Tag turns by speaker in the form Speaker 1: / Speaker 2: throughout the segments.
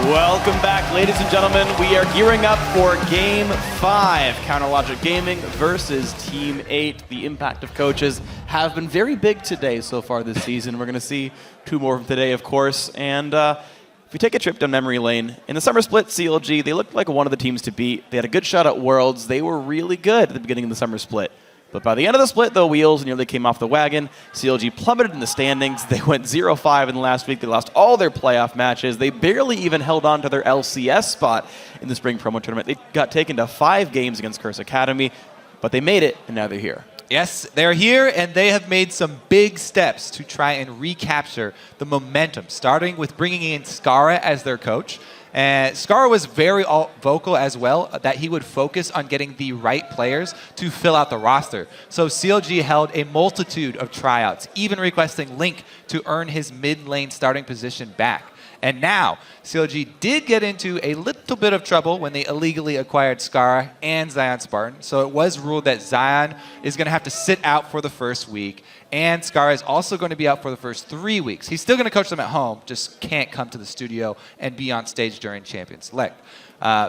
Speaker 1: Welcome back, ladies and gentlemen. We are gearing up for Game 5. Counterlogic Gaming versus Team 8. The impact of coaches have been very big today so far this season. We're going to see two more from today, of course. And if we take a trip down memory lane, in the summer split, CLG, they looked like one of the teams to beat. They had a good shot at Worlds. They were really good at the beginning of the summer split. But by the end of the split, the wheels nearly came off the wagon. CLG plummeted in the standings. They went 0-5 in the last week. They lost all their playoff matches. They barely even held on to their LCS spot in the spring promo tournament. They got taken to 5 games against Curse Academy, but they made it, and now they're here.
Speaker 2: Yes, they're here, and they have made some big steps to try and recapture the momentum, starting with bringing in Skara as their coach. And Skara was very vocal as well that he would focus on getting the right players to fill out the roster. So CLG held a multitude of tryouts, even requesting Link to earn his mid lane starting position back. And now, CLG did get into a little bit of trouble when they illegally acquired Skara and Zion Spartan. So it was ruled that Zion is going to have to sit out for the first week, and Skara is also going to be out for the first 3 weeks. He's still going to coach them at home, just can't come to the studio and be on stage during Champion Select.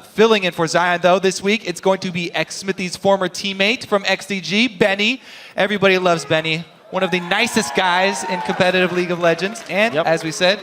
Speaker 2: Filling in for Zion, though, this week, it's going to be xSmithy's former teammate from XDG, Benny. Everybody loves Benny. One of the nicest guys in competitive League of Legends. And, as we said,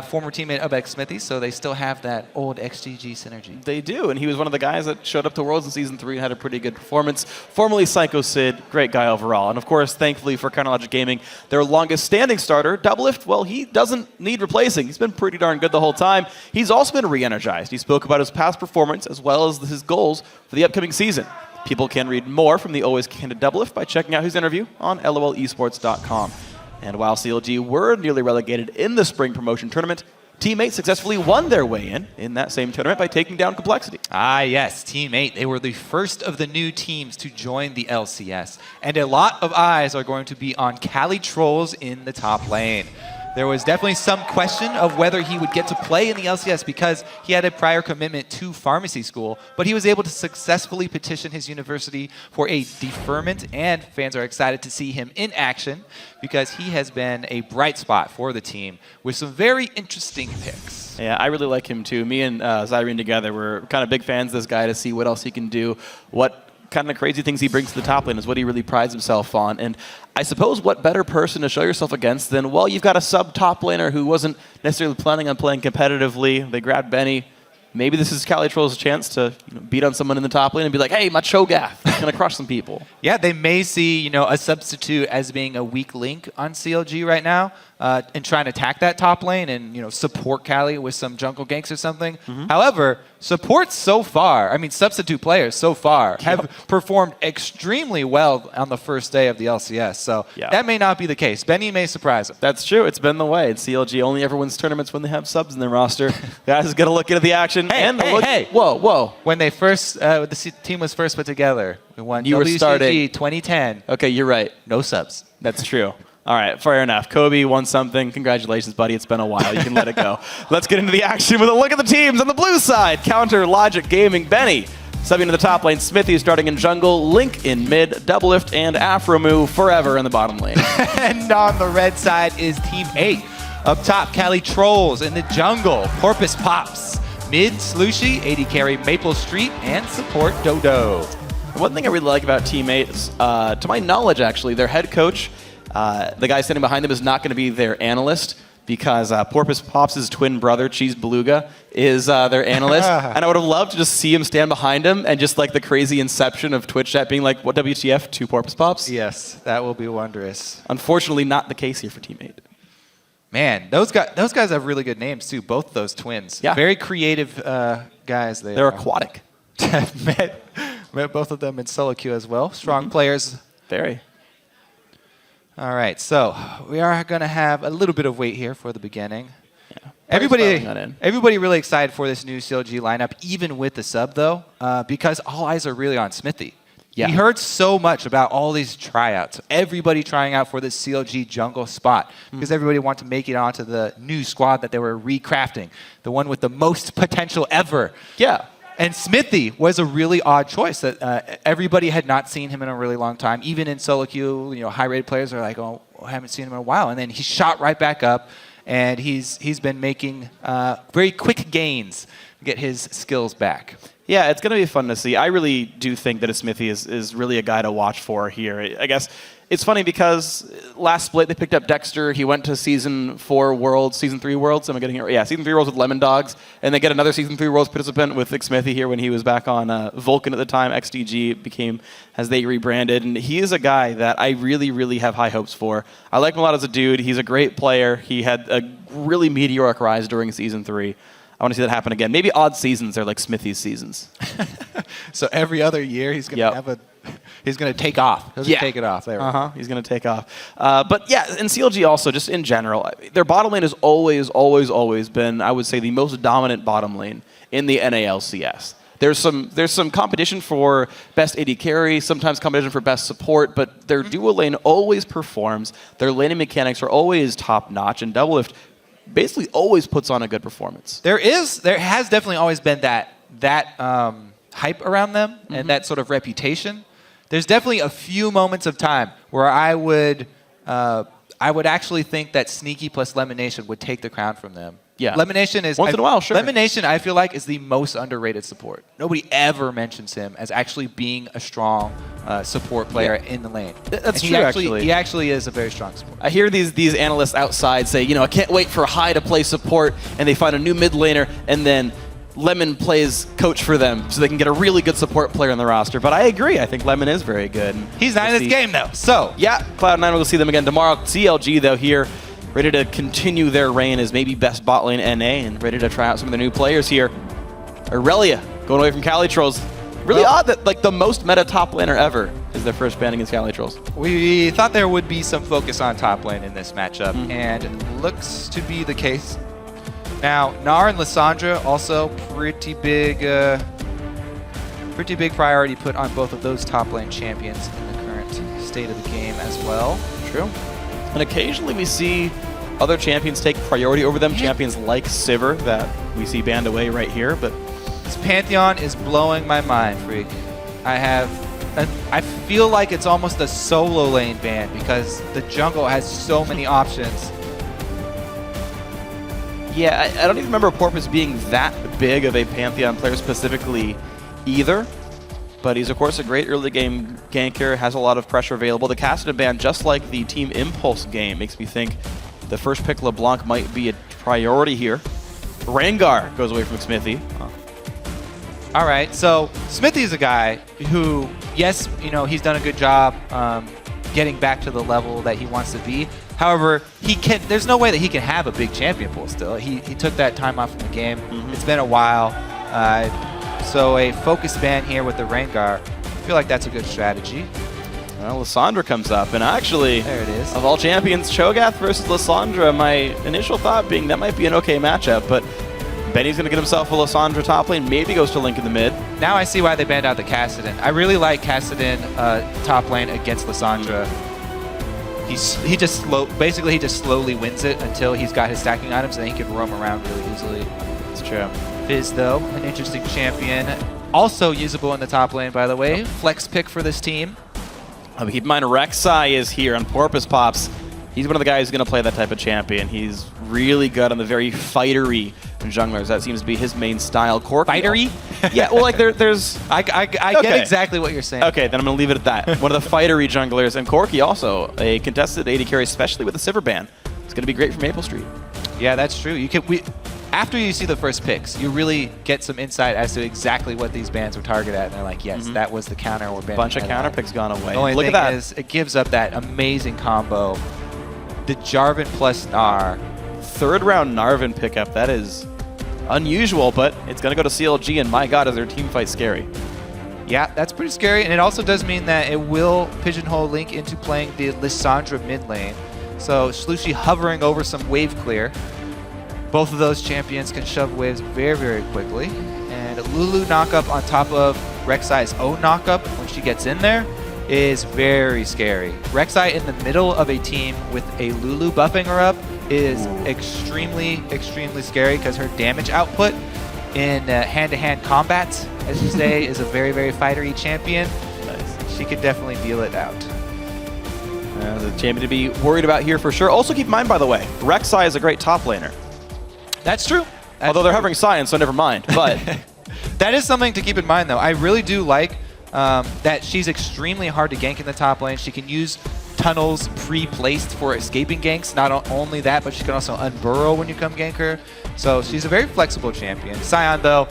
Speaker 2: former teammate of xSmithy, so they still have that old XGG synergy.
Speaker 1: They do, and he was one of the guys that showed up to Worlds in Season 3 and had a pretty good performance. Formerly Psycho Sid, great guy overall. And of course, thankfully for Counterlogic Gaming, their longest standing starter, Doublelift, well, he doesn't need replacing. He's been pretty darn good the whole time. He's also been re-energized. He spoke about his past performance as well as his goals for the upcoming season. People can read more from the always candid Doublelift by checking out his interview on lolesports.com. And while CLG were nearly relegated in the spring promotion tournament, Team 8 successfully won their way in that same tournament by taking down Complexity.
Speaker 2: Ah, yes, Team 8. They were the first of the new teams to join the LCS. And a lot of eyes are going to be on Cali Trolls in the top lane. There was definitely some question of whether he would get to play in the LCS because he had a prior commitment to pharmacy school, but he was able to successfully petition his university for a deferment, and fans are excited to see him in action because he has been a bright spot for the team with some very interesting picks.
Speaker 1: Yeah, I really like him too. Me and Zyrene together were kind of big fans of this guy to see what else he can do, what kind of crazy things he brings to the top lane is what he really prides himself on. And I suppose what better person to show yourself against than, well, you've got a sub-top laner who wasn't necessarily planning on playing competitively. They grabbed Benny. Maybe this is Cali Troll's chance to beat on someone in the top lane and be like, hey, my Cho'Gath, I'm going to crush some people.
Speaker 2: Yeah, they may see a substitute as being a weak link on CLG right now and try and attack that top lane and support Cali with some jungle ganks or something. However, supports so far, substitute players so far have performed extremely well on the first day of the LCS. So that may not be the case. Benny may surprise them.
Speaker 1: That's true. It's been the way. CLG only ever wins tournaments when they have subs in their roster. Guys is going to look into the action.
Speaker 2: Hey.
Speaker 1: Whoa.
Speaker 2: When they first, the team was first put together, we won WCG 2010.
Speaker 1: Okay, you're right.
Speaker 2: No subs.
Speaker 1: That's true. All right, fair enough. Kobe won something. Congratulations, buddy. It's been a while. You can let it go. Let's get into the action with a look at the teams on the blue side. Counterlogic Gaming, Benny. Subbing to the top lane, Smithy starting in jungle, Link in mid, Doublelift, and Afromu forever in the bottom lane.
Speaker 2: And on the red side is Team 8. Up top, Cali Trolls in the jungle, Porpoise Pops. Mid, Slushy, AD carry Maple Street, and support Dodo.
Speaker 1: One thing I really like about Team 8 is, to my knowledge actually, their head coach, the guy standing behind them, is not going to be their analyst because Porpoise Pops' twin brother, Cheese Beluga, is their analyst. And I would have loved to just see him stand behind him and just like the crazy inception of Twitch chat being like, what WTF to Porpoise Pops?
Speaker 2: Yes, that will be wondrous.
Speaker 1: Unfortunately, not the case here for Team 8.
Speaker 2: Man, those guys have really good names too, both those twins.
Speaker 1: Yeah.
Speaker 2: Very creative guys.
Speaker 1: They're aquatic.
Speaker 2: met both of them in solo queue as well. Strong players.
Speaker 1: Very.
Speaker 2: All right, so we are going to have a little bit of wait here for the beginning.
Speaker 1: Yeah.
Speaker 2: Everybody really excited for this new CLG lineup, even with the sub though, because all eyes are really on Smithy. Yeah. We heard so much about all these tryouts. Everybody trying out for this CLG jungle spot because everybody wanted to make it onto the new squad that they were recrafting, the one with the most potential ever.
Speaker 1: Yeah.
Speaker 2: And Smithy was a really odd choice that everybody had not seen him in a really long time. Even in solo queue, high-rated players are like, oh, I haven't seen him in a while. And then he shot right back up and he's been making very quick gains to get his skills back.
Speaker 1: Yeah, it's going to be fun to see. I really do think that Smithy is really a guy to watch for here. I guess it's funny because last split they picked up Dexter. He went to Season 4 Worlds, Season 3 Worlds. Am I getting it right? Yeah, Season 3 Worlds with Lemon Dogs. And they get another Season 3 Worlds participant with Smithy here when he was back on Vulcan at the time. XDG became, as they rebranded. And he is a guy that I really, really have high hopes for. I like him a lot as a dude. He's a great player. He had a really meteoric rise during Season 3. I want to see that happen again. Maybe odd seasons are like Smithy's seasons.
Speaker 2: So every other year he's going to he's going to take off. He'll just take it off. There
Speaker 1: He's going to take off. But yeah, and CLG also, just in general, their bottom lane has always been, I would say, the most dominant bottom lane in the NA LCS. There's some competition for best AD carry, sometimes competition for best support, but their dual lane always performs. Their laning mechanics are always top notch, and Doublelift basically always puts on a good performance.
Speaker 2: There has definitely always been that hype around them and that sort of reputation. There's definitely a few moments of time where I would actually think that Sneaky plus Lemonation would take the crown from them.
Speaker 1: Yeah.
Speaker 2: Lemonation is
Speaker 1: once in a while, sure.
Speaker 2: Lemonation, I feel like, is the most underrated support. Nobody ever mentions him as actually being a strong support player in the lane.
Speaker 1: That's true, actually.
Speaker 2: He actually is a very strong support.
Speaker 1: I hear these analysts outside say, I can't wait for High to play support, and they find a new mid laner, and then Lemon plays coach for them so they can get a really good support player on the roster. But I agree. I think Lemon is very good.
Speaker 2: He's not in this game, though. So,
Speaker 1: yeah, Cloud9 will see them again tomorrow. CLG, though, here, ready to continue their reign as maybe best bot lane NA and ready to try out some of the new players here. Aurelia going away from Cali Trolls. Really odd that like the most meta top laner ever is their first ban against Cali Trolls.
Speaker 2: We thought there would be some focus on top lane in this matchup, and it looks to be the case. Now, Gnar and Lissandra also pretty big priority put on both of those top lane champions in the current state of the game as well.
Speaker 1: True. And occasionally we see other champions take priority over them. Champions like Sivir that we see banned away right here. But
Speaker 2: this Pantheon is blowing my mind, Freak. I feel like it's almost a solo lane ban because the jungle has so many options.
Speaker 1: Yeah, I don't even remember Porpoise being that big of a Pantheon player specifically either. But he's, of course, a great early game ganker, has a lot of pressure available. The Cassidy ban, just like the Team Impulse game, makes me think the first pick LeBlanc might be a priority here. Rengar goes away from Smithy.
Speaker 2: All right, so Smithy's a guy who, yes, he's done a good job getting back to the level that he wants to be. However, there's no way that he can have a big champion pool still. He took that time off from the game. It's been a while. So a focus ban here with the Rengar, I feel like that's a good strategy.
Speaker 1: Well, Lissandra comes up, and actually,
Speaker 2: there it is.
Speaker 1: Of all champions, Cho'Gath versus Lissandra, my initial thought being that might be an okay matchup, but Benny's going to get himself a Lissandra top lane, maybe goes to Link in the mid.
Speaker 2: Now I see why they banned out the Kassadin. I really like Kassadin top lane against Lissandra. He just slowly wins it until he's got his stacking items, and then he can roam around really easily.
Speaker 1: That's true.
Speaker 2: Fizz, though, an interesting champion. Also usable in the top lane, by the way. Flex pick for this team.
Speaker 1: Keep in mind, Rek'Sai is here on Porpoise Pops. He's one of the guys who's going to play that type of champion. He's really good on the very fightery junglers. That seems to be his main style. Corki.
Speaker 2: Fightery?
Speaker 1: Yeah, well, like there's...
Speaker 2: I get exactly what you're saying.
Speaker 1: Okay, then I'm going to leave it at that. One of the fightery junglers. And Corki also, a contested AD carry, especially with the Sivir ban. It's going to be great for Maple Street.
Speaker 2: Yeah, that's true. After you see the first picks, you really get some insight as to exactly what these bans were targeted at. And they're like, yes, that was the counter we're banning.
Speaker 1: Bunch of counter picks gone away.
Speaker 2: The only thing is, it gives up that amazing combo. The Jarvan plus Gnar.
Speaker 1: Third round Narvan pickup. That is unusual, but it's going to go to CLG, and my god, is their team fight scary.
Speaker 2: Yeah, that's pretty scary, and it also does mean that it will pigeonhole Link into playing the Lissandra mid lane. So Shlushi hovering over some wave clear. Both of those champions can shove waves very, very quickly. And Lulu knockup on top of Rek'Sai's own knockup when she gets in there is very scary. Rek'Sai in the middle of a team with a Lulu buffing her up is extremely, extremely scary because her damage output in hand-to-hand combats, as you say, is a very, very fightery champion.
Speaker 1: Nice.
Speaker 2: She could definitely deal it out.
Speaker 1: The champion to be worried about here for sure. Also keep in mind, by the way, Rek'Sai is a great top laner.
Speaker 2: That's true.
Speaker 1: Although they're hovering Scion, so never mind. But
Speaker 2: that is something to keep in mind, though. I really do like that she's extremely hard to gank in the top lane. She can use tunnels pre-placed for escaping ganks. Not only that, but she can also unburrow when you come gank her. So she's a very flexible champion. Scion, though,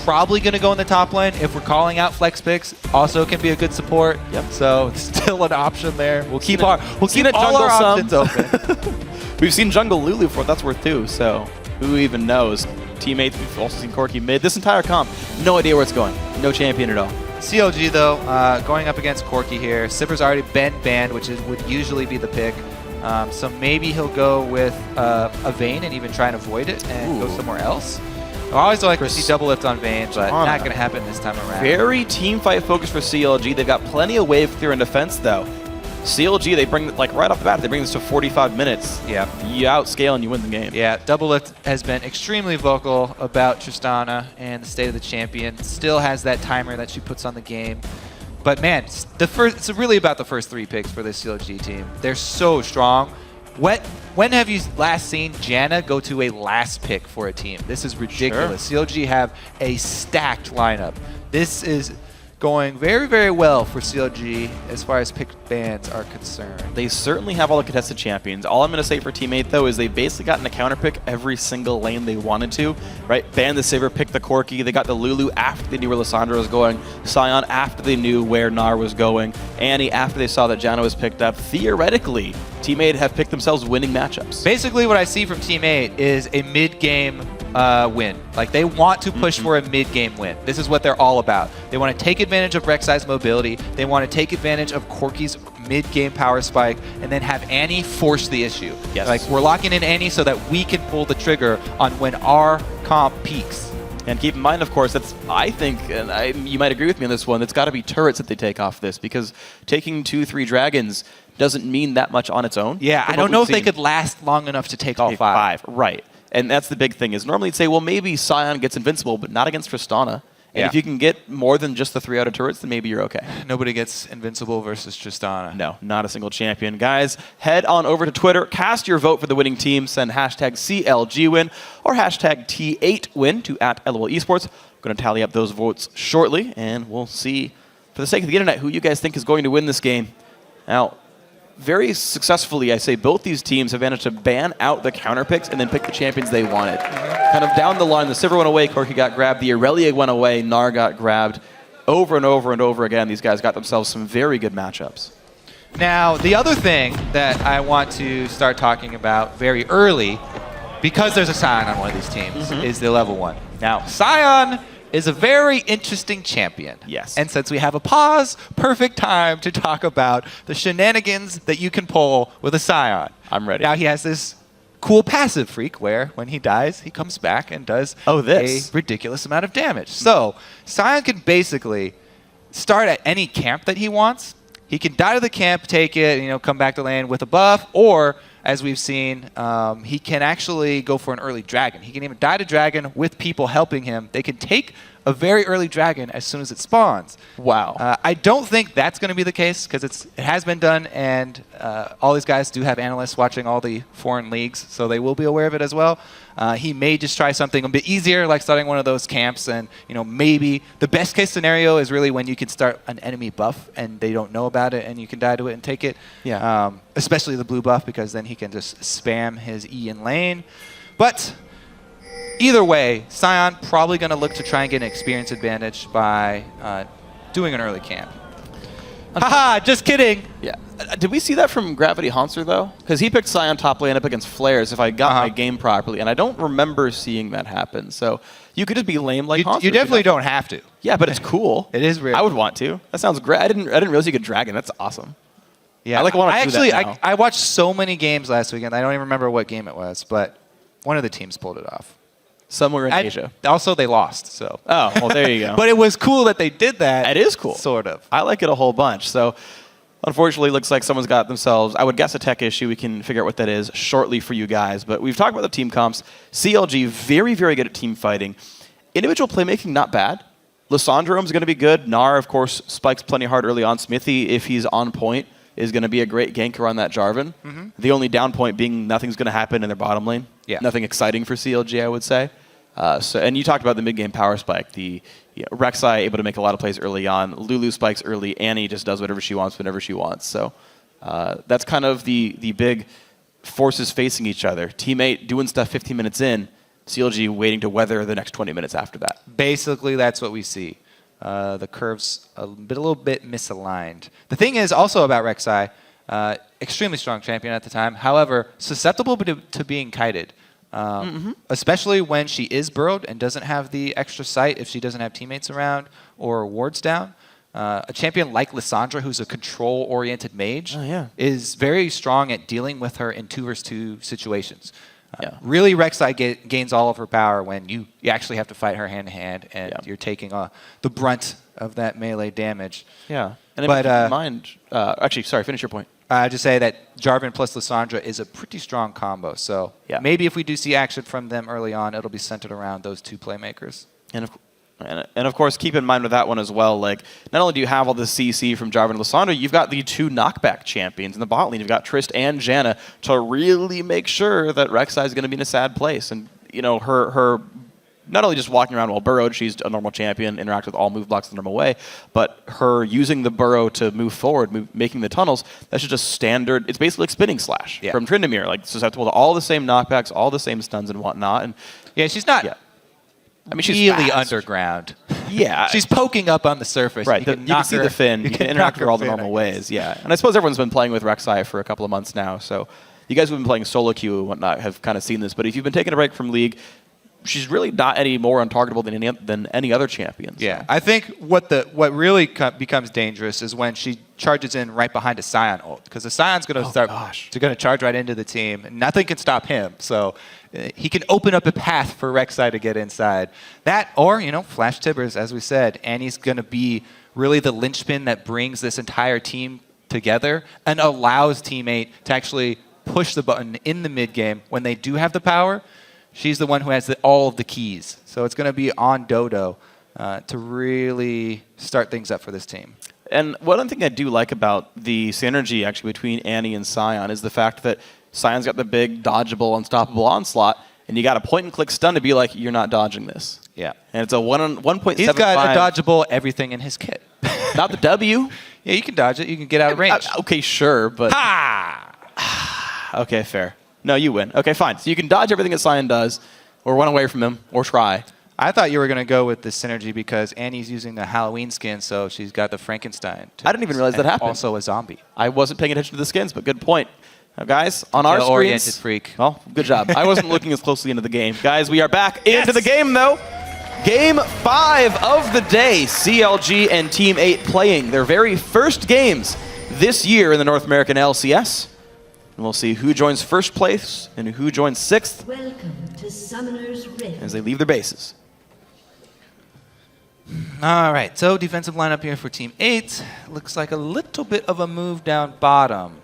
Speaker 2: probably going to go in the top lane. If we're calling out flex picks, also can be a good support.
Speaker 1: Yep.
Speaker 2: So still an option there. We'll keep all
Speaker 1: jungle
Speaker 2: our options open.
Speaker 1: We've seen jungle Lulu for what that's worth too. So who even knows? Teammates, we've also seen Corki mid. This entire comp, no idea where it's going. No champion at all.
Speaker 2: CLG, though, going up against Corki here. Sivir's already been banned, which would usually be the pick. So maybe he'll go with a Vayne and even try and avoid it and go somewhere else. I always like to see double lift on Vayne, but not going to happen this time around.
Speaker 1: Very team fight focused for CLG. They've got plenty of wave clear in defense, though. CLG, they bring, like, right off the bat, they bring this to 45 minutes.
Speaker 2: Yeah.
Speaker 1: You outscale and you win the game.
Speaker 2: Yeah, Double Lift has been extremely vocal about Tristana and the state of the champion. Still has that timer that she puts on the game. But, man, it's really about the first 3 picks for this CLG team. They're so strong. When have you last seen Janna go to a last pick for a team? This is ridiculous. Sure. CLG have a stacked lineup. This is going very, very well for CLG as far as pick bans are concerned.
Speaker 1: They certainly have all the contested champions. All I'm going to say for Teammate, though, is they've basically gotten a counter pick every single lane they wanted to, right? Ban the Sivir, pick the Corki. They got the Lulu after they knew where Lissandra was going. Scion after they knew where Gnar was going. Annie after they saw that Janna was picked up. Theoretically, Teammate have picked themselves winning matchups.
Speaker 2: Basically, what I see from Teammate is a mid-game win. Like, they want to push for a mid-game win. This is what they're all about. They want to take advantage of Rek'Sai's mobility. They want to take advantage of Corki's mid-game power spike, and then have Annie force the issue.
Speaker 1: Yes.
Speaker 2: Like, we're locking in Annie so that we can pull the trigger on when our comp peaks.
Speaker 1: And keep in mind, of course, that's, I think, and you might agree with me on this one, it's got to be turrets that they take off this, because taking 2-3 dragons doesn't mean that much on its own.
Speaker 2: Yeah, I don't know if they could last long enough to take all 5.
Speaker 1: Right. And that's the big thing, is normally you'd say, well, maybe Scion gets invincible, but not against Tristana. And if you can get more than just the 3 auto turrets, then maybe you're okay.
Speaker 2: Nobody gets invincible versus Tristana.
Speaker 1: No, not a single champion. Guys, head on over to Twitter, cast your vote for the winning team, send hashtag CLGwin or hashtag T8win to @LOL Esports. We're going to tally up those votes shortly, and we'll see, for the sake of the internet, who you guys think is going to win this game. Now, very successfully, I say, both these teams have managed to ban out the counter picks and then pick the champions they wanted. Kind of down the line, the Sivir went away, Corki got grabbed, the Irelia went away, Gnar got grabbed. Over and over and over again, these guys got themselves some very good matchups.
Speaker 2: Now, the other thing that I want to start talking about very early, because there's a Scion on one of these teams, is the level 1. Now, Scion is a very interesting champion.
Speaker 1: Yes.
Speaker 2: And since we have a pause, perfect time to talk about the shenanigans that you can pull with a Scion.
Speaker 1: I'm ready.
Speaker 2: Now, he has this cool passive freak where when he dies, he comes back and does a ridiculous amount of damage. So, Scion can basically start at any camp that he wants. He can die to the camp, take it, come back to lane with a buff, or as we've seen, he can actually go for an early dragon. He can even die to dragon with people helping him. They can take a very early dragon as soon as it spawns.
Speaker 1: Wow.
Speaker 2: I don't think that's going to be the case, because it has been done, and all these guys do have analysts watching all the foreign leagues, so they will be aware of it as well. He may just try something a bit easier, like starting one of those camps, and maybe the best case scenario is really when you can start an enemy buff and they don't know about it, and you can die to it and take it.
Speaker 1: Yeah.
Speaker 2: Especially the blue buff, because then he can just spam his E in lane. But either way, Scion probably going to look to try and get an experience advantage by doing an early camp. Haha, just kidding.
Speaker 1: Yeah. Did we see that from Gravity Haunter, though? Because he picked Scion top lane up against Flares, if I got my game properly, and I don't remember seeing that happen. So you could just be lame like Haunter.
Speaker 2: You definitely don't have to.
Speaker 1: Yeah, but it's cool.
Speaker 2: It is real.
Speaker 1: I would want to. That sounds great. I didn't realize you could dragon. That's awesome.
Speaker 2: Yeah, I watched so many games last weekend. I don't even remember what game it was, but one of the teams pulled it off.
Speaker 1: Somewhere in Asia.
Speaker 2: Also, they lost. So.
Speaker 1: Oh, well, there you go.
Speaker 2: But it was cool that they did that.
Speaker 1: It is cool.
Speaker 2: Sort of.
Speaker 1: I like it a whole bunch. So, unfortunately, it looks like someone's got themselves, I would guess, a tech issue. We can figure out what that is shortly for you guys. But we've talked about the team comps. CLG, very, very good at team fighting. Individual playmaking, not bad. Lissandro's going to be good. Gnar, of course, spikes plenty hard early on. Smithy, if he's on point, is going to be a great ganker on that Jarvan. The only down point being nothing's going to happen in their bottom lane. Nothing exciting for CLG, I would say. And you talked about the mid-game power spike. The Rek'Sai able to make a lot of plays early on. Lulu spikes early. Annie just does whatever she wants whenever she wants. So that's kind of the big forces facing each other. Teammate doing stuff 15 minutes in, CLG waiting to weather the next 20 minutes after that.
Speaker 2: Basically, that's what we see. The curve's a little bit misaligned. The thing is also about Rek'Sai, extremely strong champion at the time. However, susceptible to being kited. Especially when she is burrowed and doesn't have the extra sight if she doesn't have teammates around or wards down. A champion like Lissandra, who's a control-oriented mage, is very strong at dealing with her in 2 versus 2 situations. Really, Rek'Sai gains all of her power when you actually have to fight her hand-to-hand and you're taking the brunt of that melee damage.
Speaker 1: And keep in mind, actually, sorry, finish your point.
Speaker 2: Just say that Jarvan plus Lissandra is a pretty strong combo. So maybe if we do see action from them early on, it'll be centered around those 2 playmakers.
Speaker 1: And of course, keep in mind with that one as well, like, not only do you have all the CC from Jarvan and Lissandra, you've got the 2 knockback champions in the bot lane. You've got Trist and Janna to really make sure that Rek'Sai is going to be in a sad place. And, her not only just walking around while burrowed, she's a normal champion, interact with all move blocks the normal way, but her using the burrow to move forward, making the tunnels, that's just standard. It's basically like spinning slash from Tryndamere, like susceptible to all the same knockbacks, all the same stuns and whatnot. And
Speaker 2: she's not I mean, she's really underground. She's poking up on the surface.
Speaker 1: Right, you can see the fin, you can interact with her all the normal ways, And I suppose everyone's been playing with Rek'Sai for a couple of months now, so you guys who've been playing solo queue and whatnot have kind of seen this, but if you've been taking a break from League, she's really not any more untargetable than any other champion. So.
Speaker 2: I think what really becomes dangerous is when she charges in right behind a Scion ult, because the Scion's going to charge right into the team, and nothing can stop him. So he can open up a path for Rek'Sai to get inside. That or Flash Tibbers, as we said, Annie's going to be really the linchpin that brings this entire team together and allows teammate to actually push the button in the mid game when they do have the power. She's the one who has all of the keys. So it's going to be on Dodo to really start things up for this team.
Speaker 1: And one thing I do like about the synergy actually between Annie and Scion is the fact that Scion's got the big, dodgeable, unstoppable onslaught, and you got a point-and-click stun to be like, you're not dodging this. And it's a 1.75.
Speaker 2: He's got a dodgeable everything in his kit.
Speaker 1: Not the W.
Speaker 2: You can dodge it. You can get out of range.
Speaker 1: Okay, sure, but... Okay, fair. No, you win. Okay, fine. So you can dodge everything that Scion does, or run away from him, or try.
Speaker 2: I thought you were going to go with the synergy because Annie's using the Halloween skin, so she's got the Frankenstein.
Speaker 1: I didn't even realize that happened.
Speaker 2: Also a zombie.
Speaker 1: I wasn't paying attention to the skins, but good point. Now, guys, on our screens...
Speaker 2: oriented freak.
Speaker 1: Well, good job. I wasn't looking as closely into the game. Guys, we are back into the game, though. Game 5 of the day. CLG and Team 8 playing their very first games this year in the North American LCS. And we'll see who joins first place and who joins 6th.
Speaker 3: Welcome to Summoner's Rift.
Speaker 1: As they leave their bases.
Speaker 2: All right, so defensive lineup here for Team 8. Looks like a little bit of a move down bottom.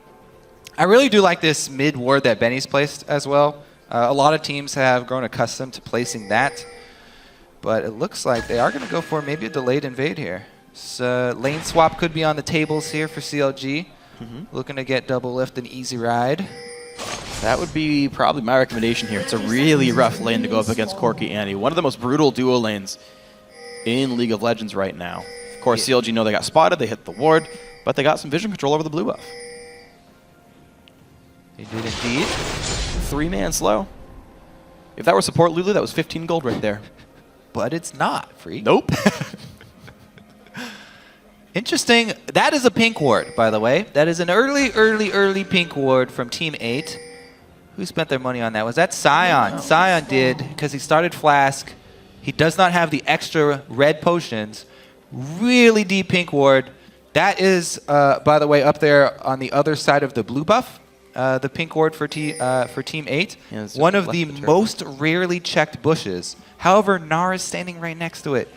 Speaker 2: I really do like this mid ward that Benny's placed as well. A lot of teams have grown accustomed to placing that. But it looks like they are going to go for maybe a delayed invade here. So lane swap could be on the tables here for CLG. Looking to get double lift and easy ride.
Speaker 1: That would be probably my recommendation here. It's a really rough lane to go up against Corki Annie. One of the most brutal duo lanes in League of Legends right now. Of course, CLG know they got spotted. They hit the ward, but they got some vision control over the blue buff.
Speaker 2: They did indeed.
Speaker 1: 3-man slow. If that were support Lulu, that was 15 gold right there.
Speaker 2: But it's not, Freak.
Speaker 1: Nope.
Speaker 2: Interesting. That is a pink ward, by the way. That is an early pink ward from Team 8. Who spent their money on that? Was that Scion? Scion did, because he started Flask. He does not have the extra red potions. Really deep pink ward. That is, by the way, up there on the other side of the blue buff. The pink ward for Team 8. Yeah, one of the most rarely checked bushes. However, Nara's standing right next to it.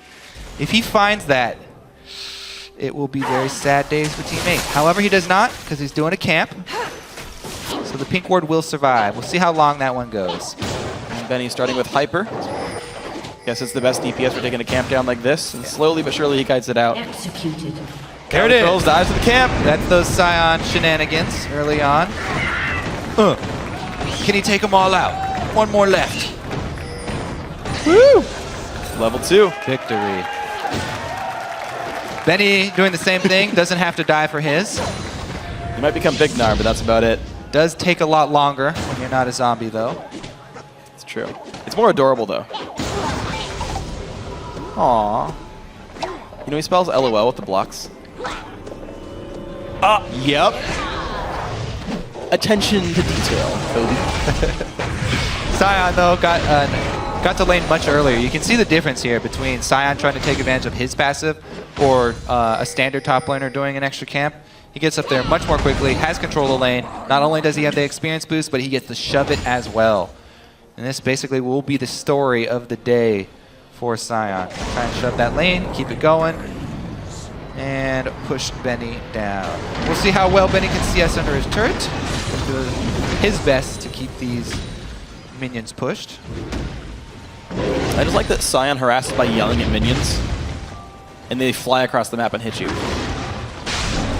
Speaker 2: If he finds that, it will be very sad days for Team 8. However, he does not, because he's doing a camp. So the pink ward will survive. We'll see how long that one goes.
Speaker 1: And Benny starting with Hyper. Guess it's the best DPS for taking a camp down like this. And slowly but surely he kites it out.
Speaker 3: Executed.
Speaker 2: There it is.
Speaker 1: Controls, dives to the camp.
Speaker 2: That's those Scion shenanigans early on. Can he take them all out? One more left.
Speaker 1: Woo! Level 2.
Speaker 2: Victory. Benny doing the same thing. Doesn't have to die for his.
Speaker 1: You might become Big Gnar, but that's about it.
Speaker 2: Does take a lot longer when you're not a zombie, though.
Speaker 1: It's true. It's more adorable, though. Aww. You know he spells LOL with the blocks. Yep. Attention to detail, Kobe.
Speaker 2: Scion, though, got to lane much earlier. You can see the difference here between Scion trying to take advantage of his passive or a standard top laner doing an extra camp. He gets up there much more quickly, has control of the lane. Not only does he have the experience boost, but he gets to shove it as well. And this basically will be the story of the day for Scion. Try and shove that lane, keep it going, and push Benny down. We'll see how well Benny can CS under his turret. He'll do his best to keep these minions pushed.
Speaker 1: I just like that Scion harasses by yelling at minions, and they fly across the map and hit you.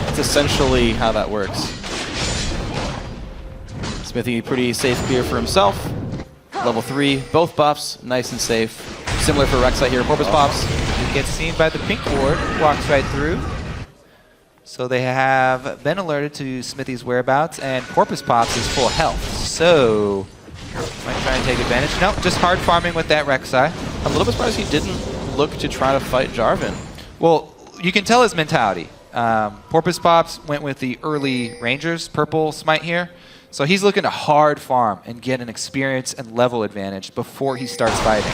Speaker 1: That's essentially how that works. Smithy, pretty safe clear for himself. Level 3, both buffs, nice and safe. Similar for Rek'Sai here, Porpoise Pops.
Speaker 2: He gets seen by the pink ward, walks right through. So they have been alerted to Smithy's whereabouts, and Porpoise Pops is full health. So might try and take advantage. Nope, just hard farming with that Rek'Sai.
Speaker 1: I'm a little bit surprised he didn't look to try to fight Jarvan.
Speaker 2: Well, you can tell his mentality. Porpoise Pops went with the early Rangers purple smite here. So he's looking to hard farm and get an experience and level advantage before he starts fighting.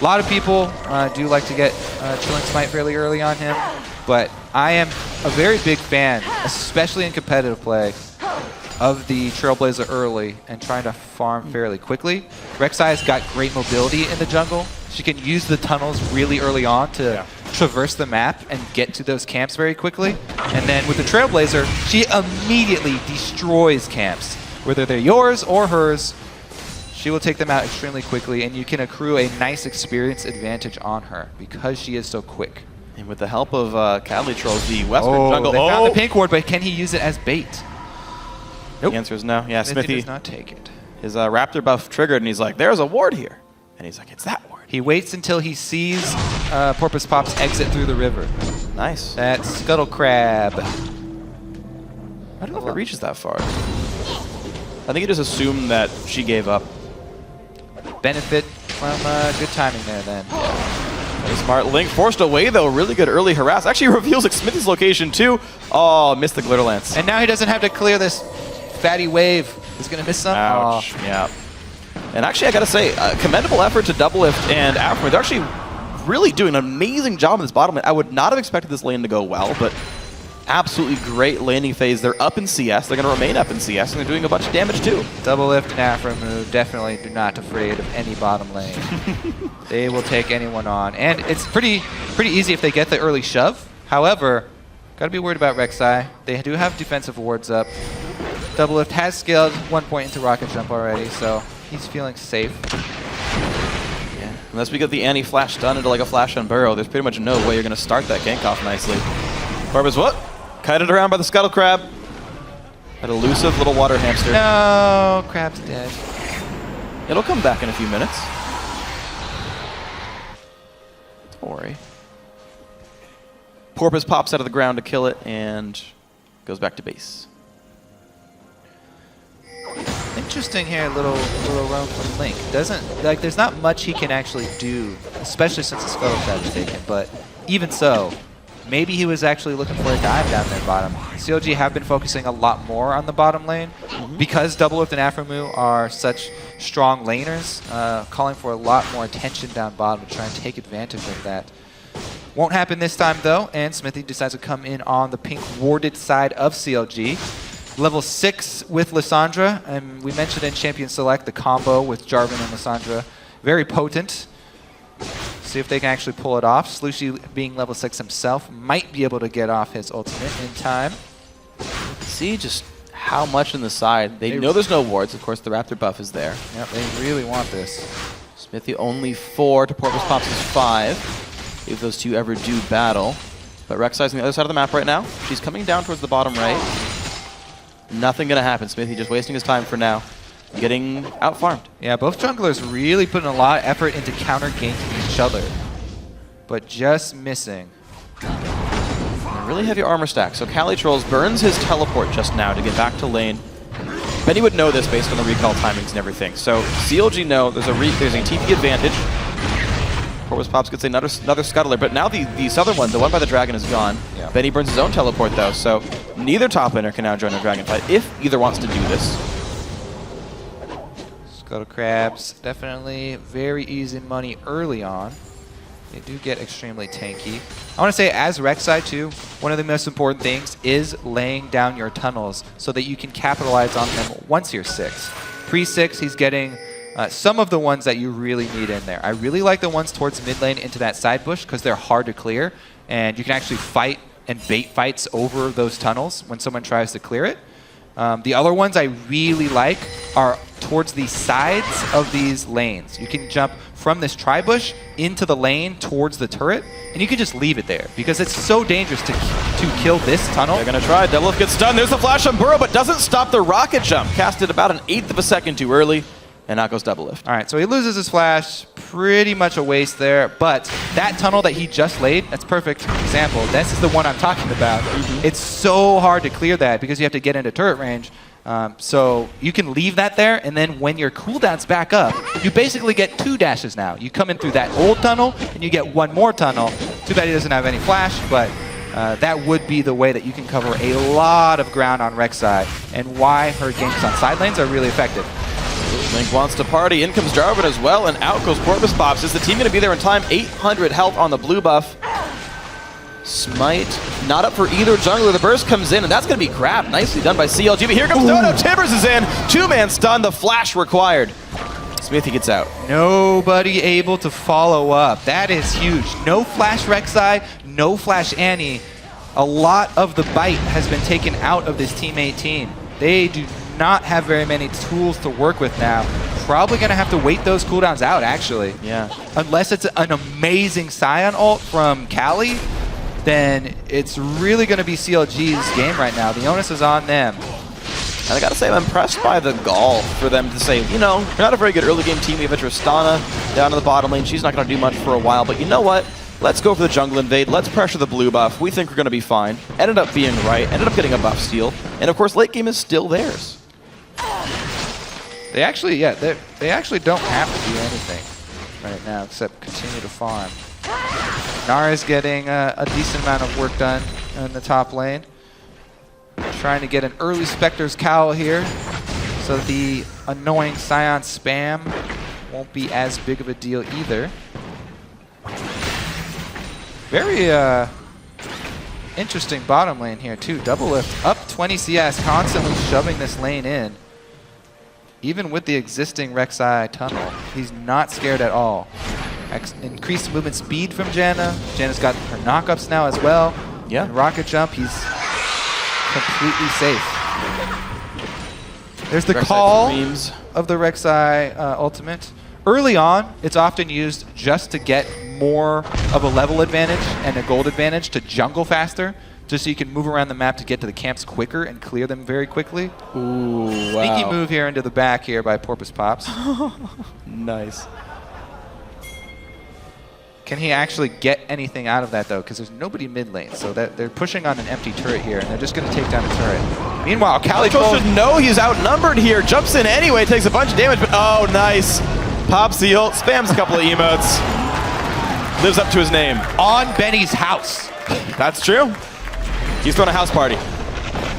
Speaker 2: A lot of people do like to get Chilling Smite fairly early on him, but I am a very big fan, especially in competitive play, of the Trailblazer early and trying to farm fairly quickly. Rek'Sai has got great mobility in the jungle. She can use the tunnels really early on to traverse the map and get to those camps very quickly. And then with the Trailblazer, she immediately destroys camps. Whether they're yours or hers, she will take them out extremely quickly, and you can accrue a nice experience advantage on her because she is so quick.
Speaker 1: And with the help of Cadley Trolls, the Western jungle.
Speaker 2: They found the pink ward, but can he use it as bait? Nope.
Speaker 1: The answer is no. Yeah, Smithy
Speaker 2: does not take it.
Speaker 1: His Raptor buff triggered, and he's like, there's a ward here. And he's like, it's that ward.
Speaker 2: He waits until he sees Porpoise Pops exit through the river.
Speaker 1: Nice.
Speaker 2: That Scuttle Crab.
Speaker 1: I don't know if it reaches that far. I think he just assumed that she gave up.
Speaker 2: Benefit from good timing there then.
Speaker 1: Very smart. Link forced away, though. Really good early harass. Actually reveals Smithy's location, too. Oh, missed the Glitter Lance.
Speaker 2: And now he doesn't have to clear this fatty wave. He's going to miss some.
Speaker 1: Ouch.
Speaker 2: Oh.
Speaker 1: Yeah. And actually, I got to say, commendable effort to Doublelift and Afro. They're actually really doing an amazing job in this bottom lane. I would not have expected this lane to go well, but absolutely great laning phase. They're up in CS. They're going to remain up in CS, and they're doing a bunch of damage, too.
Speaker 2: Doublelift and Afro move definitely do not afraid of any bottom lane. They will take anyone on. And it's pretty easy if they get the early shove. However, got to be worried about Rek'Sai. They do have defensive wards up. Doublelift has scaled 1 point into Rocket Jump already, so he's feeling safe.
Speaker 1: Yeah. Unless we get the anti-flash stun into like a flash on Burrow, there's pretty much no way you're going to start that gank off nicely. Porpoise, what? Kited around by the Scuttle Crab. That elusive little water hamster.
Speaker 2: No, Crab's dead.
Speaker 1: It'll come back in a few minutes. Don't worry. Porpoise pops out of the ground to kill it and goes back to base.
Speaker 2: Interesting here, little roam from Link. There's not much he can actually do, especially since the Scuttle Crab is taken, but even so, maybe he was actually looking for a dive down there bottom. CLG have been focusing a lot more on the bottom lane because Doublelift and Afromu are such strong laners, calling for a lot more attention down bottom to try and take advantage of that. Won't happen this time though, and Smithy decides to come in on the pink warded side of CLG. Level 6 with Lissandra, and we mentioned in Champion Select the combo with Jarvan and Lissandra. Very potent. See if they can actually pull it off. Slushy, being level 6 himself, might be able to get off his ultimate in time.
Speaker 1: See just how much in the side. They know there's no wards. Of course, the Raptor buff is there.
Speaker 2: Yep, they really want this.
Speaker 1: Smithy only 4 to Porpoise Pops is 5. If those two ever do battle. But Rek'Sai's on the other side of the map right now. She's coming down towards the bottom right. Nothing gonna happen. Smithy just wasting his time for now. Getting out-farmed.
Speaker 2: Yeah, both junglers really putting a lot of effort into counter-ganking each other. But just missing.
Speaker 1: Really heavy armor stack. So Cali Trolls burns his teleport just now to get back to lane. Benny would know this based on the recall timings and everything. So CLG know there's a TP advantage. Porpoise Pops could say another scuttler, but now the southern one, the one by the dragon, is gone.
Speaker 2: Yeah.
Speaker 1: Benny burns his own teleport though, so neither top laner can now join the dragon fight if either wants to do this.
Speaker 2: Scuttle Crabs, definitely very easy money early on. They do get extremely tanky. I want to say, as Rek'Sai too, one of the most important things is laying down your tunnels so that you can capitalize on them once you're 6. Pre-6, he's getting some of the ones that you really need in there. I really like the ones towards mid lane into that side bush because they're hard to clear, and you can actually fight and bait fights over those tunnels when someone tries to clear it. The other ones I really like are towards the sides of these lanes. You can jump from this tri-bush into the lane towards the turret, and you can just leave it there because it's so dangerous to kill this tunnel.
Speaker 1: They're going to try. Doublelift gets stunned. There's the flash on Burrow, but doesn't stop the rocket jump. Casted about an 1/8 of a second too early, and out goes Doublelift.
Speaker 2: All right, so he loses his flash. Pretty much a waste there, but that tunnel that he just laid, that's a perfect example. This is the one I'm talking about. It's so hard to clear that because you have to get into turret range. So you can leave that there, and then when your cooldown's back up, you basically get 2 dashes now. You come in through that old tunnel, and you get 1 more tunnel. Too bad he doesn't have any flash, but that would be the way that you can cover a lot of ground on Rek'Sai, and why her ganks on side lanes are really effective.
Speaker 1: Link wants to party. In comes Jarvan as well, and out goes Porpoise Pops. Is the team going to be there in time? 800 health on the blue buff. Smite not up for either jungler. The burst comes in, and that's going to be crap. Nicely done by CLG, but here comes Dodo. Tibbers is in. 2-man stun. The flash required. Smithy gets out.
Speaker 2: Nobody able to follow up. That is huge. No flash Rek'Sai, no flash Annie. A lot of the bite has been taken out of this Team 18. They do not have very many tools to work with now. Probably going to have to wait those cooldowns out, actually.
Speaker 1: Yeah. Unless
Speaker 2: Unless it's an amazing Scion ult from Cali, then it's really going to be CLG's game right now. The onus is on them.
Speaker 1: And I gotta say, I'm impressed by the gall for them to say, you know, you're not a very good early game team. We have a Tristana down in the bottom lane. She's not gonna do much for a while, but you know what? Let's go for the jungle invade. Let's pressure the blue buff. We think we're gonna be fine. Ended up being right. Ended up getting a buff steal. And of course, late game is still theirs.
Speaker 2: They actually, yeah, they actually don't have to do anything right now except continue to farm. Nara's getting a decent amount of work done in the top lane. Trying to get an early Spectre's Cowl here so the annoying Scion spam won't be as big of a deal either. Very interesting bottom lane here too. Doublelift up 20 CS, constantly shoving this lane in. Even with the existing Rek'Sai tunnel, he's not scared at all. Increased movement speed from Janna. Janna's got her knockups now as well.
Speaker 1: Yeah.
Speaker 2: And rocket jump, he's completely safe. There's the
Speaker 1: Rek'Sai
Speaker 2: call
Speaker 1: dreams
Speaker 2: of the Rek'Sai ultimate. Early on, it's often used just to get more of a level advantage and a gold advantage to jungle faster, just so you can move around the map to get to the camps quicker and clear them very quickly.
Speaker 1: Ooh, wow.
Speaker 2: Sneaky move here into the back here by Porpoise Pops.
Speaker 1: Nice.
Speaker 2: Can he actually get anything out of that, though? Because there's nobody mid lane, so that they're pushing on an empty turret here, and they're just going to take down the turret. Meanwhile, Cali
Speaker 1: Coach should know he's outnumbered here. Jumps in anyway, takes a bunch of damage, but oh, nice. Pops the ult, spams a couple of emotes. Lives up to his name.
Speaker 2: on Benny's house.
Speaker 1: That's true. He's throwing a house party.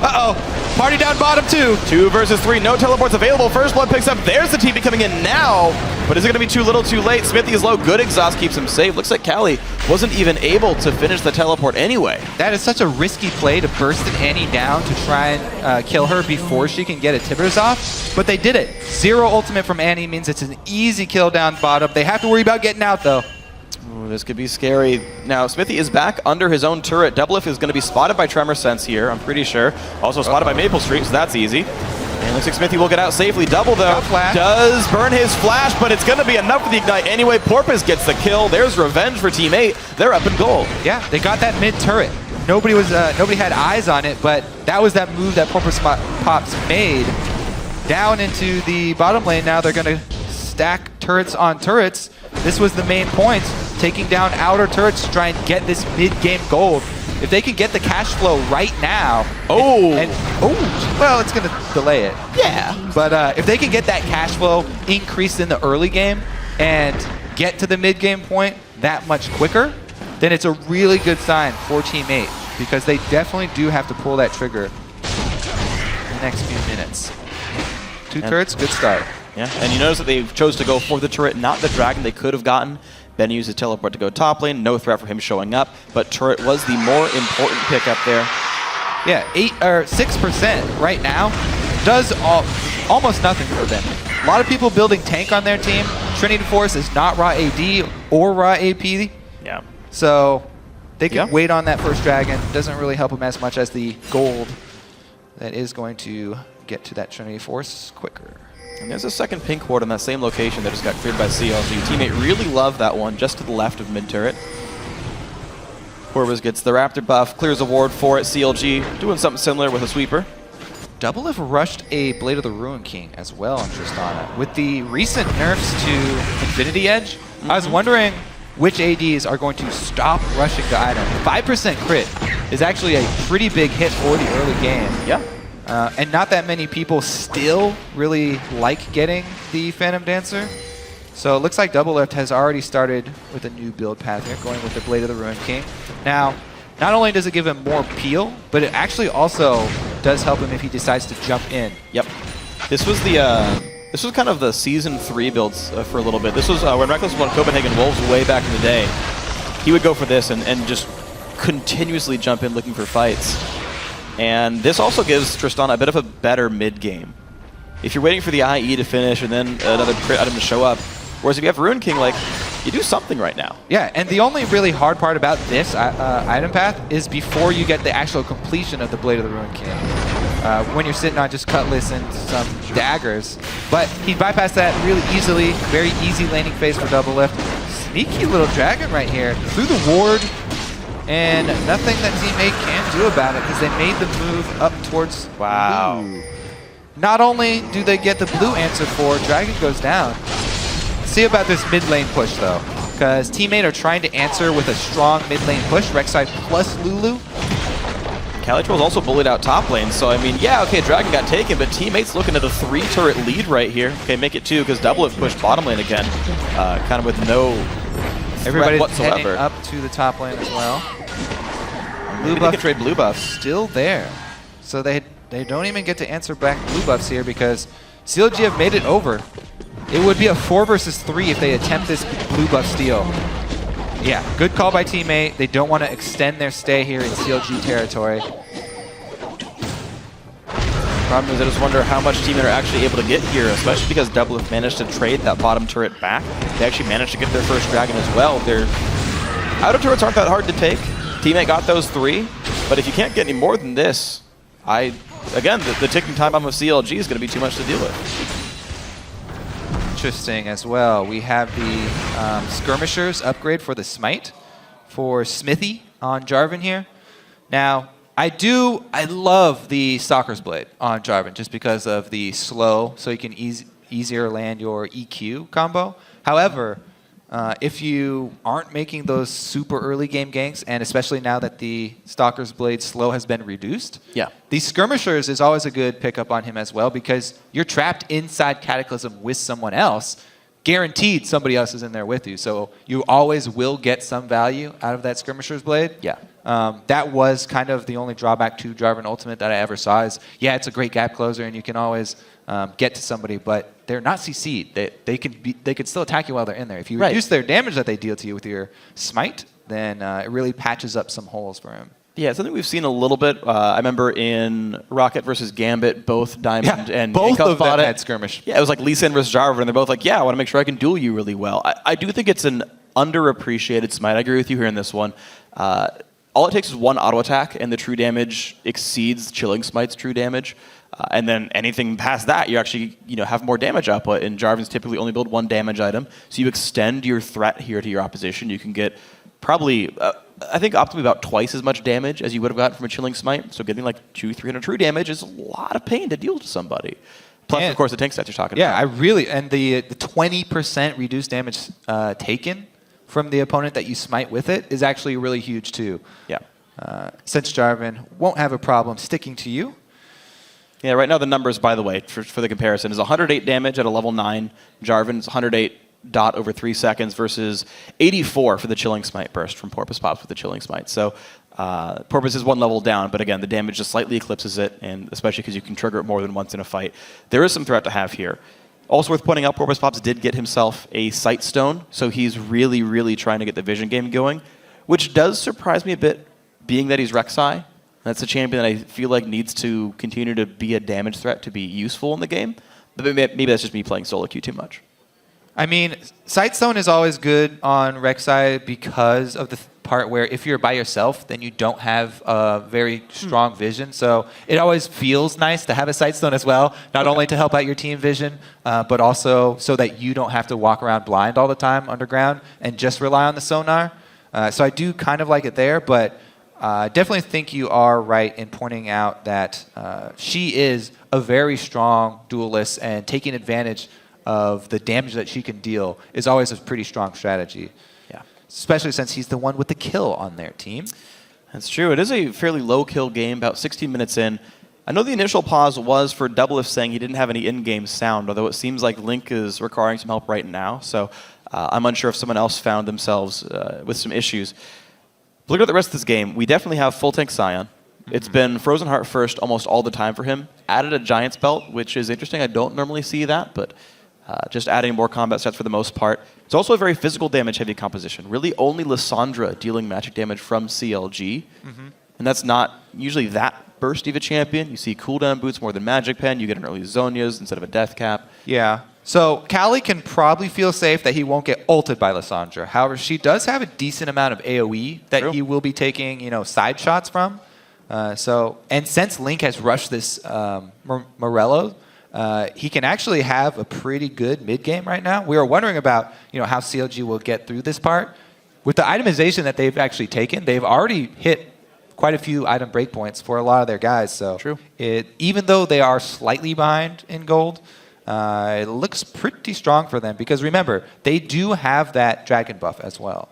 Speaker 2: Uh-oh. Party down bottom, too.
Speaker 1: 2 versus 3. No teleports available. First blood picks up. There's the TP coming in now. But is it going to be too little too late? Smithy is low. Good exhaust keeps him safe. Looks like Cali wasn't even able to finish the teleport anyway.
Speaker 2: That is such a risky play to burst an Annie down to try and kill her before she can get a Tibbers off. But they did it. 0 ultimate from Annie means it's an easy kill down bottom. They have to worry about getting out, though.
Speaker 1: Ooh, this could be scary. Now, Smithy is back under his own turret. Doublelift is going to be spotted by Tremor Sense here, I'm pretty sure. Also spotted by Maple Street, so that's easy. And looks like Smithy will get out safely. Double, though, does burn his flash, but it's going to be enough for the Ignite anyway. Porpoise gets the kill. There's revenge for Team 8. They're up in gold.
Speaker 2: Yeah, they got that mid turret. Nobody had eyes on it, but that was that move that Porpoise Pops made. Down into the bottom lane now. They're going to stack turrets on turrets. This was the main point, taking down outer turrets to try and get this mid-game gold. If they can get the cash flow right now, well, it's going to delay it.
Speaker 1: Yeah.
Speaker 2: But if they can get that cash flow increased in the early game and get to the mid-game point that much quicker, then it's a really good sign for Team 8 because they definitely do have to pull that trigger in the next few minutes. Two turrets, good start.
Speaker 1: Yeah, and you notice that they chose to go for the turret, not the dragon they could have gotten. Ben used his teleport to go top lane, no threat for him showing up, but turret was the more important pick up there.
Speaker 2: Yeah, 6% right now does almost nothing for them. A lot of people building tank on their team. Trinity Force is not raw AD or raw AP.
Speaker 1: Yeah.
Speaker 2: So they can wait on that first dragon. Doesn't really help them as much as the gold that is going to get to that Trinity Force quicker.
Speaker 1: And there's a second pink ward on that same location that just got cleared by CLG. Teammate really loved that one, just to the left of mid-turret. Corvus gets the Raptor buff, clears a ward for it. CLG doing something similar with a sweeper.
Speaker 2: Double have rushed a Blade of the Ruin King as well on Tristana. With the recent nerfs to Infinity Edge, I was wondering which ADs are going to stop rushing the item. 5% crit is actually a pretty big hit for the early game.
Speaker 1: Yeah.
Speaker 2: And not that many people still really like getting the Phantom Dancer. So it looks like Double Lift has already started with a new build path here, going with the Blade of the Ruin King. Now, not only does it give him more peel, but it actually also does help him if he decides to jump in.
Speaker 1: Yep. This was the this was kind of the Season 3 builds for a little bit. This was when Reckless won Copenhagen Wolves way back in the day. He would go for this and just continuously jump in looking for fights. And this also gives Tristana a bit of a better mid-game. If you're waiting for the IE to finish and then another crit item to show up, whereas if you have Ruin King, like, you do something right now.
Speaker 2: Yeah, and the only really hard part about this item path is before you get the actual completion of the Blade of the Ruin King. When you're sitting on just Cutlass and some daggers. But he bypassed that really easily. Very easy laning phase for Double Lift. Sneaky little dragon right here. Through the ward. And nothing that Team 8 can do about it because they made the move up towards blue. Not only do they get the blue answer for, dragon goes down. See about this mid lane push though, because Team 8 are trying to answer with a strong mid lane push, Rek'Sai plus Lulu.
Speaker 1: Calitroll's also bullied out top lane, so I mean, yeah, okay, dragon got taken, but Team 8's looking at a 3-turret lead right here. Okay, make it 2 because Double have pushed bottom lane again, kind of with no
Speaker 2: Everybody's
Speaker 1: whatsoever.
Speaker 2: heading up to the top lane as well.
Speaker 1: Blue buff can trade blue buffs.
Speaker 2: Still there. So they don't even get to answer back blue buffs here because CLG have made it over. It would be a 4 versus 3 if they attempt this blue buff steal. Yeah, good call by Team 8. They don't want to extend their stay here in CLG territory.
Speaker 1: Problem is I just wonder how much Team 8 are actually able to get here, especially because Double have managed to trade that bottom turret back. They actually managed to get their first dragon as well. Their outer turrets aren't that hard to take. Team 8 got those 3, but if you can't get any more than this, again, the ticking time bomb of CLG is going to be too much to deal with.
Speaker 2: Interesting as well. We have the Skirmishers upgrade for the Smite for Smithy on Jarvan here. Now, I love the Stalker's Blade on Jarvan just because of the slow, so you can easier land your EQ combo. However, if you aren't making those super early game ganks, and especially now that the Stalker's Blade slow has been reduced, the Skirmishers is always a good pickup on him as well because you're trapped inside Cataclysm with someone else. Guaranteed somebody else is in there with you, so you always will get some value out of that Skirmisher's Blade. That was kind of the only drawback to Jarvan Ultimate that I ever saw is, yeah, it's a great gap closer and you can always get to somebody, but they're not CC'd. They could still attack you while they're in there. If you reduce their damage that they deal to you with your Smite, then it really patches up some holes for him. Yeah,
Speaker 1: something we've seen a little bit. I remember in Rocket versus Gambit, both Diamond and
Speaker 2: both of them
Speaker 1: had
Speaker 2: had skirmish.
Speaker 1: Yeah, it was like Lee Sin versus Jarvan, and they're both like, yeah, I want to make sure I can duel you really well. I do think it's an underappreciated Smite. I agree with you here in this one. All it takes is one auto attack, and the true damage exceeds Chilling Smite's true damage. And then anything past that, you actually have more damage output. And Jarvan's typically only build 1 damage item, so you extend your threat here to your opposition. You can get probably, I think, optimally about twice as much damage as you would have gotten from a Chilling Smite. So getting like 200-300 true damage is a lot of pain to deal to somebody. Plus, of course, the tank stats you're talking about.
Speaker 2: Yeah, and the 20% reduced damage taken from the opponent that you smite with it is actually really huge too.
Speaker 1: Yeah.
Speaker 2: Since Jarvan won't have a problem sticking to you.
Speaker 1: Yeah, right now the numbers, by the way, for the comparison, is 108 damage at a level 9. Jarvan's 108 dot over 3 seconds versus 84 for the Chilling Smite burst from Porpoise Pops with the Chilling Smite. So Porpoise is 1 level down, but again, the damage just slightly eclipses it, and especially because you can trigger it more than once in a fight. There is some threat to have here. Also worth pointing out, Porpoise Pops did get himself a Sight Stone, so he's really, really trying to get the vision game going, which does surprise me a bit, being that he's Rek'Sai. That's a champion that I feel like needs to continue to be a damage threat to be useful in the game. But maybe that's just me playing solo queue too much.
Speaker 2: I mean, Sightstone is always good on Rek'Sai because of the part where if you're by yourself, then you don't have a very strong vision. So it always feels nice to have a Sightstone as well, not only to help out your team vision, but also so that you don't have to walk around blind all the time underground and just rely on the sonar. So I do kind of like it there, but I definitely think you are right in pointing out that she is a very strong duelist, and taking advantage of the damage that she can deal is always a pretty strong strategy.
Speaker 1: Yeah.
Speaker 2: Especially since he's the one with the kill on their team.
Speaker 1: That's true. It is a fairly low kill game, about 16 minutes in. I know the initial pause was for Doublelift saying he didn't have any in-game sound, although it seems like Link is requiring some help right now. So I'm unsure if someone else found themselves with some issues. Looking at the rest of this game, we definitely have full tank Sion. It's been Frozen Heart first almost all the time for him. Added a Giant's Belt, which is interesting. I don't normally see that, but just adding more combat stats for the most part. It's also a very physical damage heavy composition. Really only Lissandra dealing magic damage from CLG. And that's not usually that bursty of a champion. You see cooldown boots more than Magic Pen. You get an early Zonias instead of a Death Cap.
Speaker 2: Yeah. So Callie can probably feel safe that he won't get ulted by Lissandra. However, she does have a decent amount of AoE that he will be taking, side shots from. And since Link has rushed this Morello, he can actually have a pretty good mid game right now. We were wondering about how CLG will get through this part. With the itemization that they've actually taken, they've already hit quite a few item breakpoints for a lot of their guys. So even though they are slightly behind in gold, it looks pretty strong for them because remember, they do have that dragon buff as well.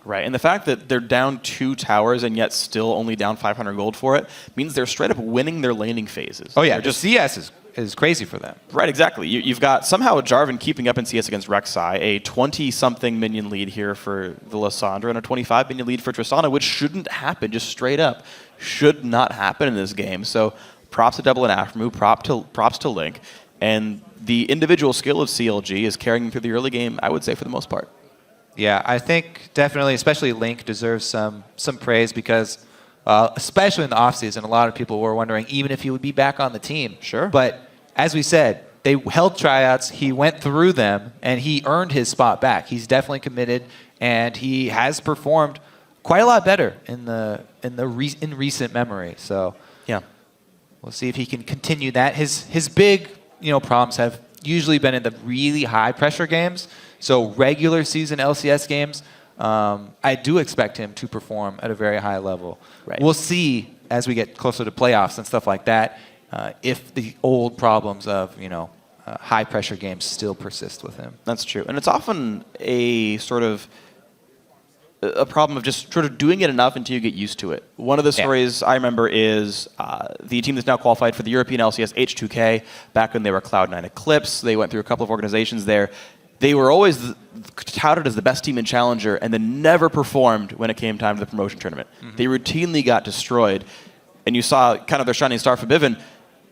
Speaker 1: Right, and the fact that they're down 2 towers and yet still only down 500 gold for it means they're straight up winning their laning phases.
Speaker 2: Oh yeah, just CS is crazy for them.
Speaker 1: Right, exactly. You've got somehow Jarvan keeping up in CS against Rek'Sai, a 20-something minion lead here for the Lissandra, and a 25 minion lead for Tristana, which shouldn't happen, just straight up. Should not happen in this game. So props to Double and Aftermove, props to Link. And the individual skill of CLG is carrying them through the early game, I would say, for the most part.
Speaker 2: Yeah, I think definitely, especially Link deserves some praise because, especially in the offseason, a lot of people were wondering even if he would be back on the team.
Speaker 1: Sure.
Speaker 2: But as we said, they held tryouts, he went through them, and he earned his spot back. He's definitely committed, and he has performed quite a lot better in recent memory. So
Speaker 1: yeah,
Speaker 2: we'll see if he can continue that. His big problems have usually been in the really high pressure games. So regular season LCS games, I do expect him to perform at a very high level.
Speaker 1: Right.
Speaker 2: We'll see as we get closer to playoffs and stuff like that if the old problems of high pressure games still persist with him.
Speaker 1: That's true, and it's often a sort of a problem of just sort of doing it enough until you get used to it. One of the stories I remember is the team that's now qualified for the European LCS, H2K, back when they were Cloud9 Eclipse. They went through a couple of organizations there. They were always touted as the best team in Challenger and then never performed when it came time to the promotion tournament. They routinely got destroyed. And you saw kind of their shining star Forbidden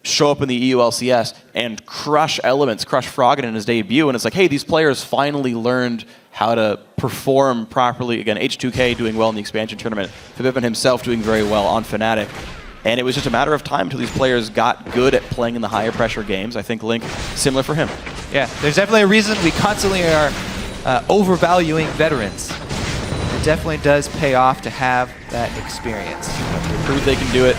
Speaker 1: show up in the EU LCS and crush Elements, crush Froggen in his debut. And it's like, hey, these players finally learned how to perform properly. Again, H2K doing well in the expansion tournament. Forbidden himself doing very well on Fnatic. And it was just a matter of time until these players got good at playing in the higher pressure games. I think Link, similar for him.
Speaker 2: Yeah, there's definitely a reason we constantly are overvaluing veterans. It definitely does pay off to have that experience.
Speaker 1: To prove they can do it.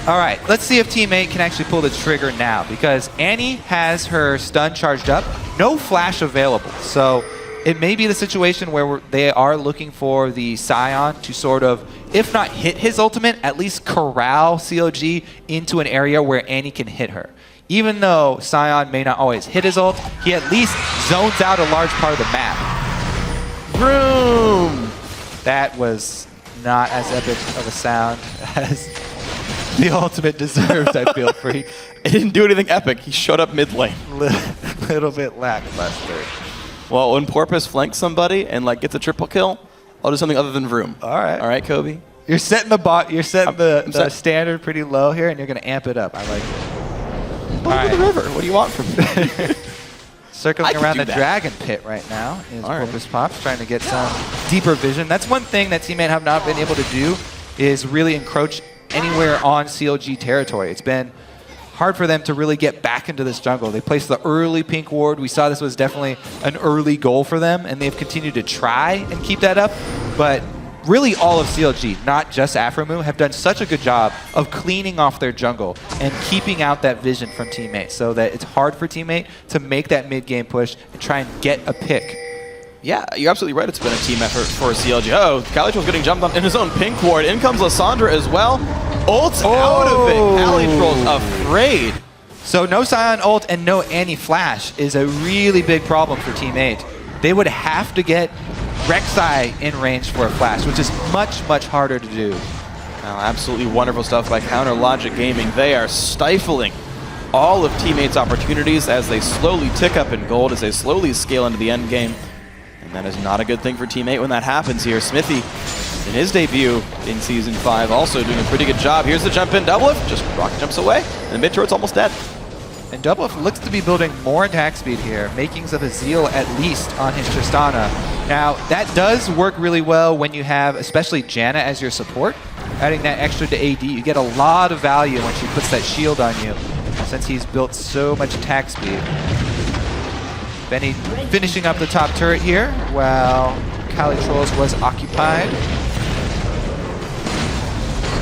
Speaker 2: All right, let's see if Team 8 can actually pull the trigger now, because Annie has her stun charged up, no flash available. So it may be the situation where they are looking for the Scion to sort of, if not hit his ultimate, at least corral CLG into an area where Annie can hit her. Even though Scion may not always hit his ult, he at least zones out a large part of the map.
Speaker 1: Vroom!
Speaker 2: That was not as epic of a sound as the ultimate deserves, I feel, Freak.
Speaker 1: It didn't do anything epic. He showed up mid lane.
Speaker 2: Little bit lackluster.
Speaker 1: Well, when Porpoise flanks somebody and like gets a triple kill, I'll do something other than Vroom.
Speaker 2: All right.
Speaker 1: All right, Kobe.
Speaker 2: You're setting the standard pretty low here, and you're going to amp it up. I like it.
Speaker 1: All right. The river. What do you want from me?
Speaker 2: Circling around the dragon pit right now is Porpoise Pops, trying to get some deeper vision. That's one thing that Team 8 have not been able to do, is really encroach anywhere on CLG territory. It's been hard for them to really get back into this jungle. They placed the early pink ward. We saw this was definitely an early goal for them, and they've continued to try and keep that up. But really all of CLG, not just Afromu, have done such a good job of cleaning off their jungle and keeping out that vision from Team 8, so that it's hard for Team 8 to make that mid-game push and try and get a pick.
Speaker 1: Yeah, you're absolutely right. It's been a team effort for CLG. Oh, Calitroll's getting jumped on in his own pink ward. In comes Lissandra as well. Ult's out of it. Calitroll's afraid.
Speaker 2: So no Scion ult and no Annie flash is a really big problem for Team 8. They would have to get Rek'Sai in range for a flash, which is much, much harder to do.
Speaker 1: Now, absolutely wonderful stuff by Counter Logic Gaming. They are stifling all of Team 8's opportunities as they slowly tick up in gold, as they slowly scale into the end game. And that is not a good thing for Team 8 when that happens here. Smithy, in his debut in Season 5, also doing a pretty good job. Here's the jump in. Doublelift just rocket jumps away, and the mid turret's almost dead.
Speaker 2: And Doublelift looks to be building more attack speed here, makings of a Zeal at least on his Tristana. Now, that does work really well when you have, especially Janna as your support. Adding that extra to AD, you get a lot of value when she puts that shield on you, since he's built so much attack speed. Benny finishing up the top turret here, while Calitroll's was occupied.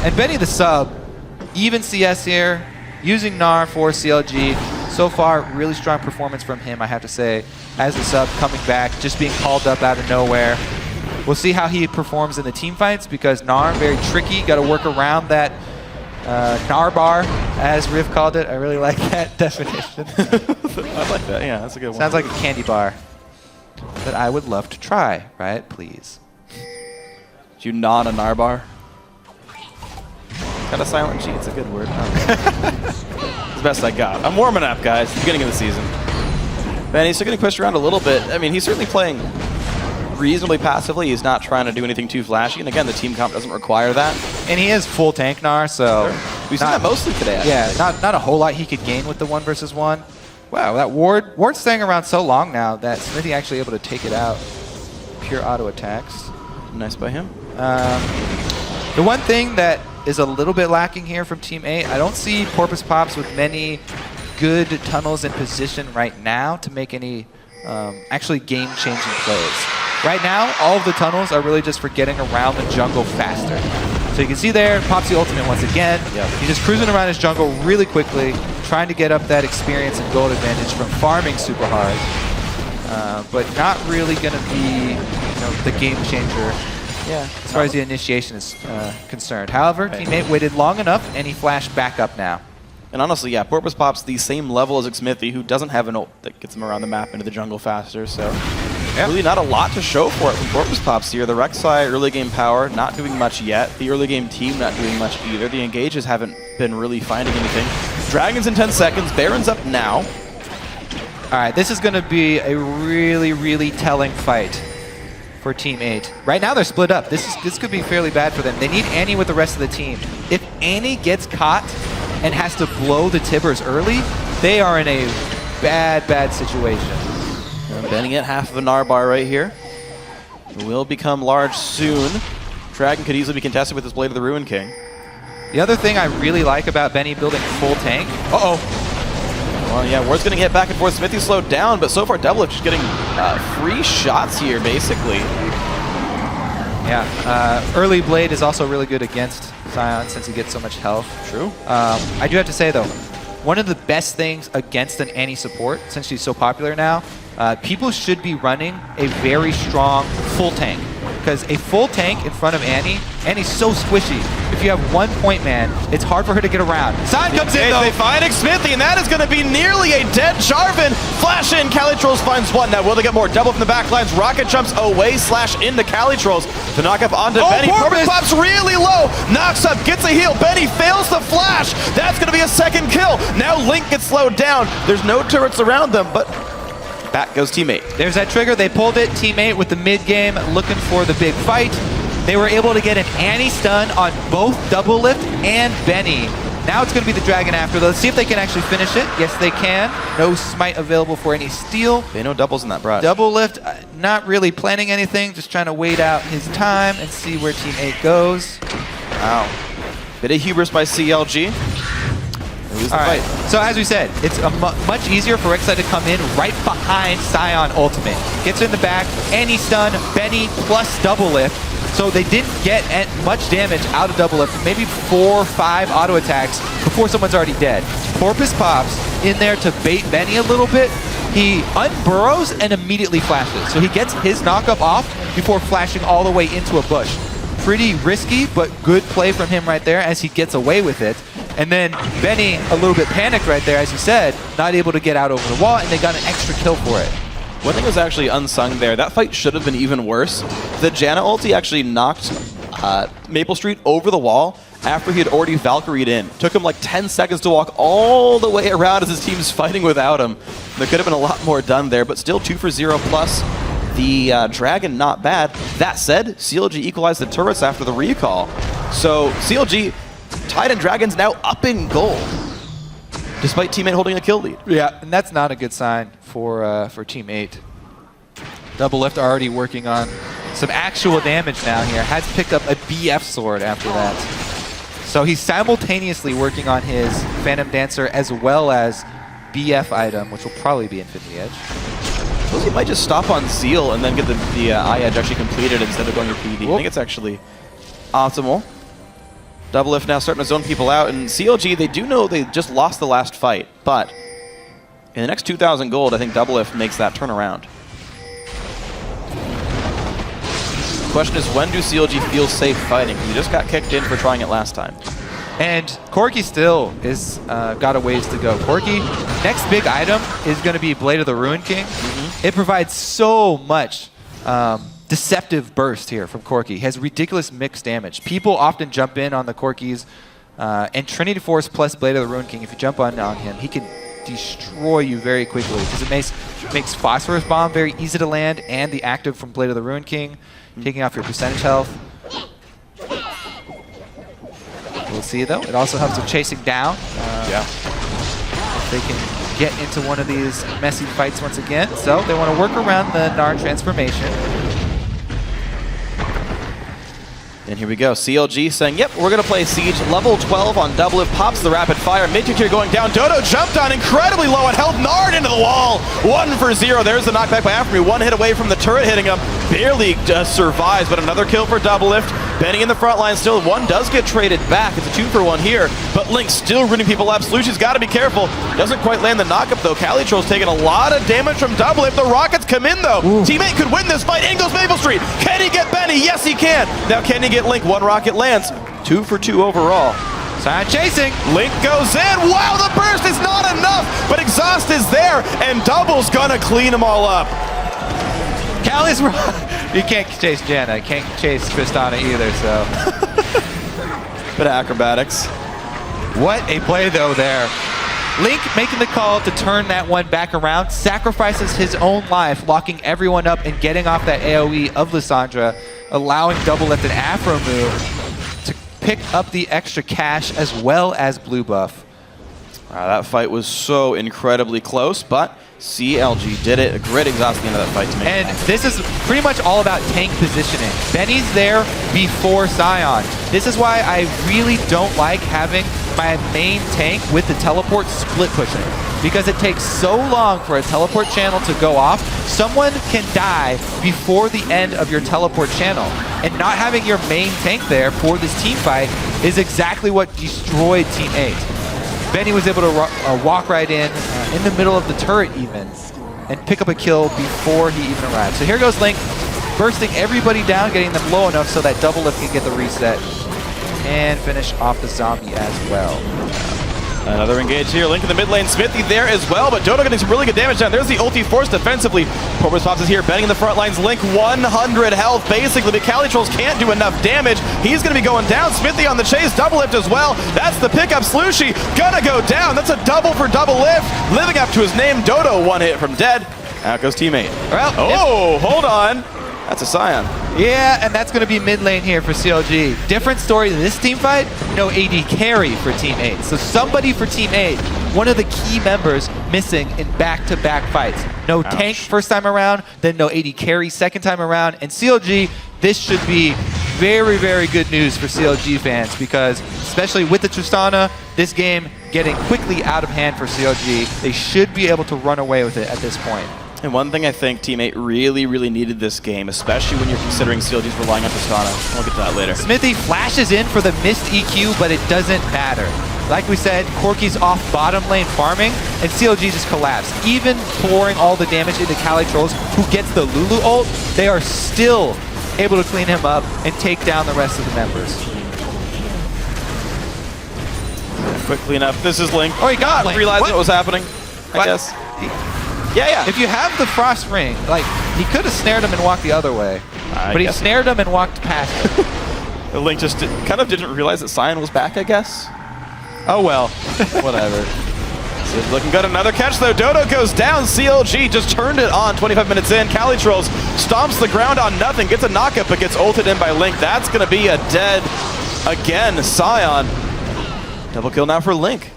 Speaker 2: And Benny the sub, even CS here, using Gnar for CLG. So far, really strong performance from him, I have to say. As the sub coming back, just being called up out of nowhere. We'll see how he performs in the team fights, because Gnar, very tricky. Got to work around that Gnar bar, as Riv called it. I really like that definition.
Speaker 1: I like that, yeah, that's a good one.
Speaker 2: Sounds like a candy bar that I would love to try, right? Please.
Speaker 1: Did you nod a Gnar bar? Got a silent G, it's a good word. It's the best I got. I'm warming up, guys. Beginning of the season. Benny's still getting pushed around a little bit. I mean, he's certainly playing reasonably passively. He's not trying to do anything too flashy. And again, the team comp doesn't require that.
Speaker 2: And he is full tank Gnar, so...
Speaker 1: We've seen that mostly today, actually.
Speaker 2: Yeah, not a whole lot he could gain with the 1 versus 1. Wow, that ward's staying around so long now that Smithy actually able to take it out. Pure auto attacks.
Speaker 1: Nice by him.
Speaker 2: The one thing that is a little bit lacking here from Team 8, I don't see Porpoise Pops with many good tunnels in position right now to make any actually game-changing plays. Right now, all of the tunnels are really just for getting around the jungle faster. So you can see there, Pops the ultimate once again.
Speaker 1: Yep.
Speaker 2: He's just cruising around his jungle really quickly, trying to get up that experience and gold advantage from farming super hard. But not really going to be the game changer as far as the initiation is concerned. However, Team 8 waited long enough, and he flashed back up now.
Speaker 1: And honestly, yeah, Porpoise Pop's the same level as Xmithie, who doesn't have an ult that gets him around the map into the jungle faster, so really not a lot to show for it from Porpoise Pops here. The Rek'Sai early game power not doing much yet. The early game team not doing much either. The engages haven't been really finding anything. Dragons in 10 seconds. Baron's up now.
Speaker 2: All right, this is going to be a really, really telling fight for Team 8. Right now they're split up. This could be fairly bad for them. They need Annie with the rest of the team. If Annie gets caught and has to blow the Tibbers early, they are in a bad, bad situation.
Speaker 1: Benning at half of a Gnar bar right here. It will become large soon. Dragon could easily be contested with his Blade of the Ruin King.
Speaker 2: The other thing I really like about Benny building full tank...
Speaker 1: Well, yeah, Ward's going to get back and forth. Smithy slowed down, but so far Doublelift just getting free shots here, basically.
Speaker 2: Yeah, early Blade is also really good against Sion since he gets so much health.
Speaker 1: True.
Speaker 2: I do have to say though, one of the best things against an Annie support, since she's so popular now, people should be running a very strong full tank. Because a full tank in front of Annie's so squishy. If you have 1 point man, it's hard for her to get around. Sion comes in though.
Speaker 1: They find Smithy, and that is going to be nearly a dead Jarvan. Flash in, Calitrolls finds one. Now will they get more? Double from the back lines. Rocket jumps away, slash into Calitrolls. The knock up onto Benny. Porpoise pops really low. Knocks up, gets a heal. Benny fails the flash. That's going to be a second kill. Now Link gets slowed down. There's no turrets around them, but back goes teammate.
Speaker 2: There's that trigger. They pulled it. Teammate with the mid game looking for the big fight. They were able to get an Annie stun on both Double Lift and Benny. Now it's going to be the Dragon after. Let's see if they can actually finish it. Yes, they can. No smite available for any steal.
Speaker 1: They know doubles in that brush.
Speaker 2: Double Lift, not really planning anything, just trying to wait out his time and see where Team 8 goes.
Speaker 1: Wow. Bit of hubris by CLG.
Speaker 2: All right, so as we said, it's much easier for Rek'Sai to come in right behind Sion Ultimate. Gets in the back, Annie stun, Benny plus Double Lift. So they didn't get much damage out of Double Lift, maybe 4 or 5 auto attacks before someone's already dead. Porpoise pops in there to bait Benny a little bit. He unburrows and immediately flashes. So he gets his knockup off before flashing all the way into a bush. Pretty risky, but good play from him right there as he gets away with it. And then Benny, a little bit panicked right there, as you said, not able to get out over the wall, and they got an extra kill for it.
Speaker 1: One thing was actually unsung there. That fight should have been even worse. The Janna ulti actually knocked Maple Street over the wall after he had already Valkyried in. Took him like 10 seconds to walk all the way around as his team's fighting without him. There could have been a lot more done there, but still 2 for 0 plus. The Dragon, not bad. That said, CLG equalized the turrets after the recall. So CLG, Tide and Dragon's now up in gold, despite teammate holding a kill lead.
Speaker 2: Yeah, and that's not a good sign for Team 8. Double Lift already working on some actual damage now here. Has picked up a BF sword after that. So he's simultaneously working on his Phantom Dancer as well as BF item, which will probably be Infinity Edge.
Speaker 1: I suppose he might just stop on Zeal and then get the Eye Edge actually completed instead of going to PD. Whoop. I think it's actually optimal. Double Lift now starting to zone people out, and CLG, they do know they just lost the last fight, but in the next 2,000 gold, I think Double Lift makes that turnaround. The question is, when do CLG feel safe fighting? He just got kicked in for trying it last time.
Speaker 2: And Corki still is got a ways to go. Corki, next big item is going to be Blade of the Ruin King. It provides so much deceptive burst here from Corki. He has ridiculous mixed damage. People often jump in on the Corkis, and Trinity Force plus Blade of the Ruin King, if you jump on him, he can destroy you very quickly because it makes Phosphorus Bomb very easy to land, and the active from Blade of the Ruin King, taking off your percentage health. We'll see though. It also helps with chasing down. If they can get into one of these messy fights once again. So they want to work around the Gnar transformation.
Speaker 1: And here we go, CLG saying, yep, we're going to play Siege. Level 12 on Double Lift, pops the rapid fire. Mid-tier here going down. Dodo jumped on incredibly low and held Nard into the wall. 1 for 0. There's the knockback by Aframy. 1 hit away from the turret hitting him. Barely survives, but another kill for Double Lift. Benny in the front line still. 1 does get traded back. It's a 2 for 1 here, but Link still rooting people up. Slushy's got to be careful. Doesn't quite land the knockup though. Calitrolls taking a lot of damage from Double Lift. The Rockets come in though. Teammate could win this fight. In goes Maple Street. Can he get Benny? Yes, he can. Now can he get Link? 1 rocket lands. 2 for 2 overall.
Speaker 2: Sion chasing.
Speaker 1: Link goes in. Wow, the burst is not enough, but Exhaust is there, and Double's gonna clean them all up.
Speaker 2: Cal is you can't chase Janna. Can't chase Tristana either, so.
Speaker 1: Bit of acrobatics.
Speaker 2: What a play though there. Link making the call to turn that one back around, sacrifices his own life, locking everyone up and getting off that AoE of Lissandra, allowing Double Lift and Afro move to pick up the extra cash as well as blue buff.
Speaker 1: That fight was so incredibly close, but CLG did it. A great exhaust at the end of that fight to make
Speaker 2: And
Speaker 1: it.
Speaker 2: this is pretty much all about tank positioning. Benny's there before Sion. This is why I really don't like having my main tank with the teleport split pushing, because it takes so long for a teleport channel to go off. Someone can die before the end of your teleport channel, and not having your main tank there for this team fight is exactly what destroyed Team 8. Benny was able to walk right in the middle of the turret even, and pick up a kill before he even arrived. So here goes Link, bursting everybody down, getting them low enough so that double lift can get the reset and finish off the zombie as well.
Speaker 1: Another engage here. Link in the mid lane. Smithy there as well, but Dodo getting some really good damage down. There's the ulti force defensively. Porpoise Pops is here, betting in the front lines. Link 100 health basically, but CaliTrolls can't do enough damage. He's going to be going down. Smithy on the chase, double lift as well. That's the pickup. Slushy gonna go down. That's a double for double lift. Living up to his name, Dodo one hit from dead. Out goes teammate.
Speaker 2: Well,
Speaker 1: hold on. That's a Sion.
Speaker 2: yeah, and that's going to be mid lane here for CLG. Different story this team fight, no AD carry for Team 8. So somebody for Team 8, one of the key members missing in back-to-back fights. No tank first time around, then no AD carry second time around. And CLG, this should be very, very good news for CLG fans, because especially with the Tristana, this game getting quickly out of hand for CLG, they should be able to run away with it at this point.
Speaker 1: And one thing I think Team 8 really, really needed this game, especially when you're considering CLG's relying on Tristana. We'll get to that later.
Speaker 2: Smithy flashes in for the missed EQ, but it doesn't matter. Like we said, Corky's off bottom lane farming, and CLG just collapsed. Even pouring all the damage into CaliTrolls, who gets the Lulu ult, they are still able to clean him up and take down the rest of the members.
Speaker 1: Quickly enough, this is Link.
Speaker 2: Oh, he got Link.
Speaker 1: Realized what was happening, I
Speaker 2: What?
Speaker 1: guess. Yeah.
Speaker 2: If you have the Frost Ring, like, he could have snared him and walked the other way. But he
Speaker 1: guess.
Speaker 2: snared him and walked past him.
Speaker 1: The Link just kind of didn't realize that Sion was back, I guess. Oh well, whatever. It's looking good. Another catch though. Dodo goes down. CLG just turned it on 25 minutes in. CaliTrolls stomps the ground on nothing, gets a knockup, but gets ulted in by Link. That's going to be a dead again. Sion. Double kill now for Link.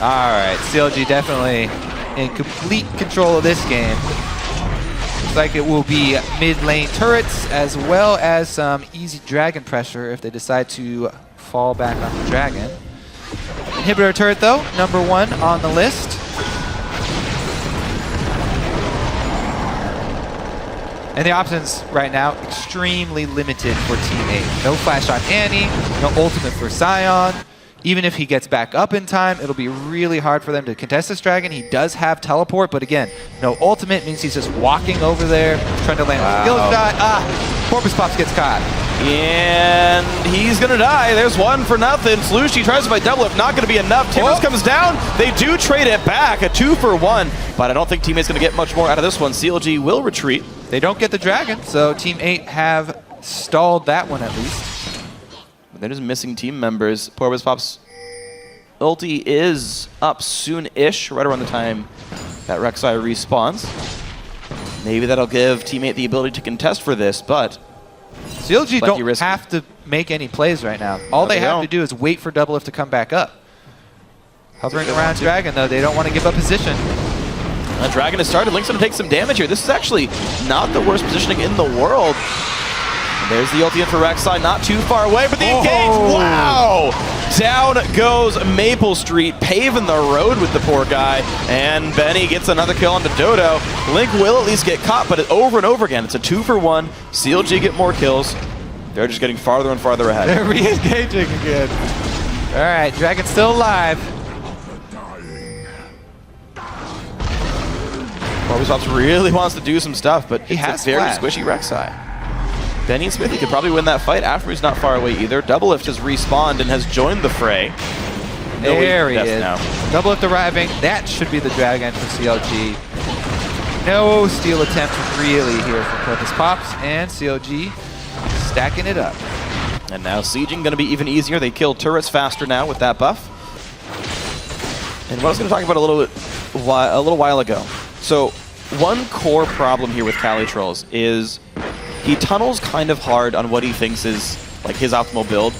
Speaker 2: All right, CLG definitely in complete control of this game. Looks like it will be mid lane turrets as well as some easy dragon pressure if they decide to fall back on the dragon. Inhibitor turret though, number 1 on the list. And the options right now, extremely limited for Team 8. No flash on Annie, no ultimate for Sion. Even if he gets back up in time, it'll be really hard for them to contest this dragon. He does have teleport, but again, no ultimate means he's just walking over there, trying to land a skill shot. Porpoise Pops gets caught.
Speaker 1: And he's going to die. There's one for nothing. Slushy tries to fight double up. Not going to be enough. Timbers comes down. They do trade it back. A 2 for 1. But I don't think Teammate's going to get much more out of this one. CLG will retreat.
Speaker 2: They don't get the dragon, so Team 8 have stalled that one at least.
Speaker 1: They're just missing team members. Porpoise Pops ulti is up soon-ish, right around the time that Rek'Sai respawns. Maybe that'll give Teammate the ability to contest for this, but
Speaker 2: CLG don't have to make any plays right now. All they have to do is wait for double lift to come back up. Hovering around Dragon, though, they don't want to give up position.
Speaker 1: Dragon has started. Link's going to take some damage here. This is actually not the worst positioning in the world. There's the ulti in for Rek'Sai, not too far away, but the engage, wow! Down goes Maple Street, paving the road with the poor guy, and Benny gets another kill onto Dodo. Link will at least get caught, but over and over again, it's a 2 for 1. CLG get more kills. They're just getting farther and farther ahead.
Speaker 2: They're re-engaging again. All right, Dragon's still alive.
Speaker 1: Porpoise Pops really wants to do some stuff, but
Speaker 2: He has
Speaker 1: it's a very
Speaker 2: flash.
Speaker 1: squishy Rek'Sai. Benny and Smithy could probably win that fight after he's not far away either. Double Lift has respawned and has joined the fray.
Speaker 2: There he is.
Speaker 1: Now.
Speaker 2: Double Lift arriving. That should be the dragon for CLG. No steal attempt really here from Porpoise Pops, and CLG stacking it up.
Speaker 1: And now sieging going to be even easier. They kill turrets faster now with that buff. And what I was going to talk about a little while ago. So one core problem here with CaliTrolls is he tunnels kind of hard on what he thinks is like his optimal build.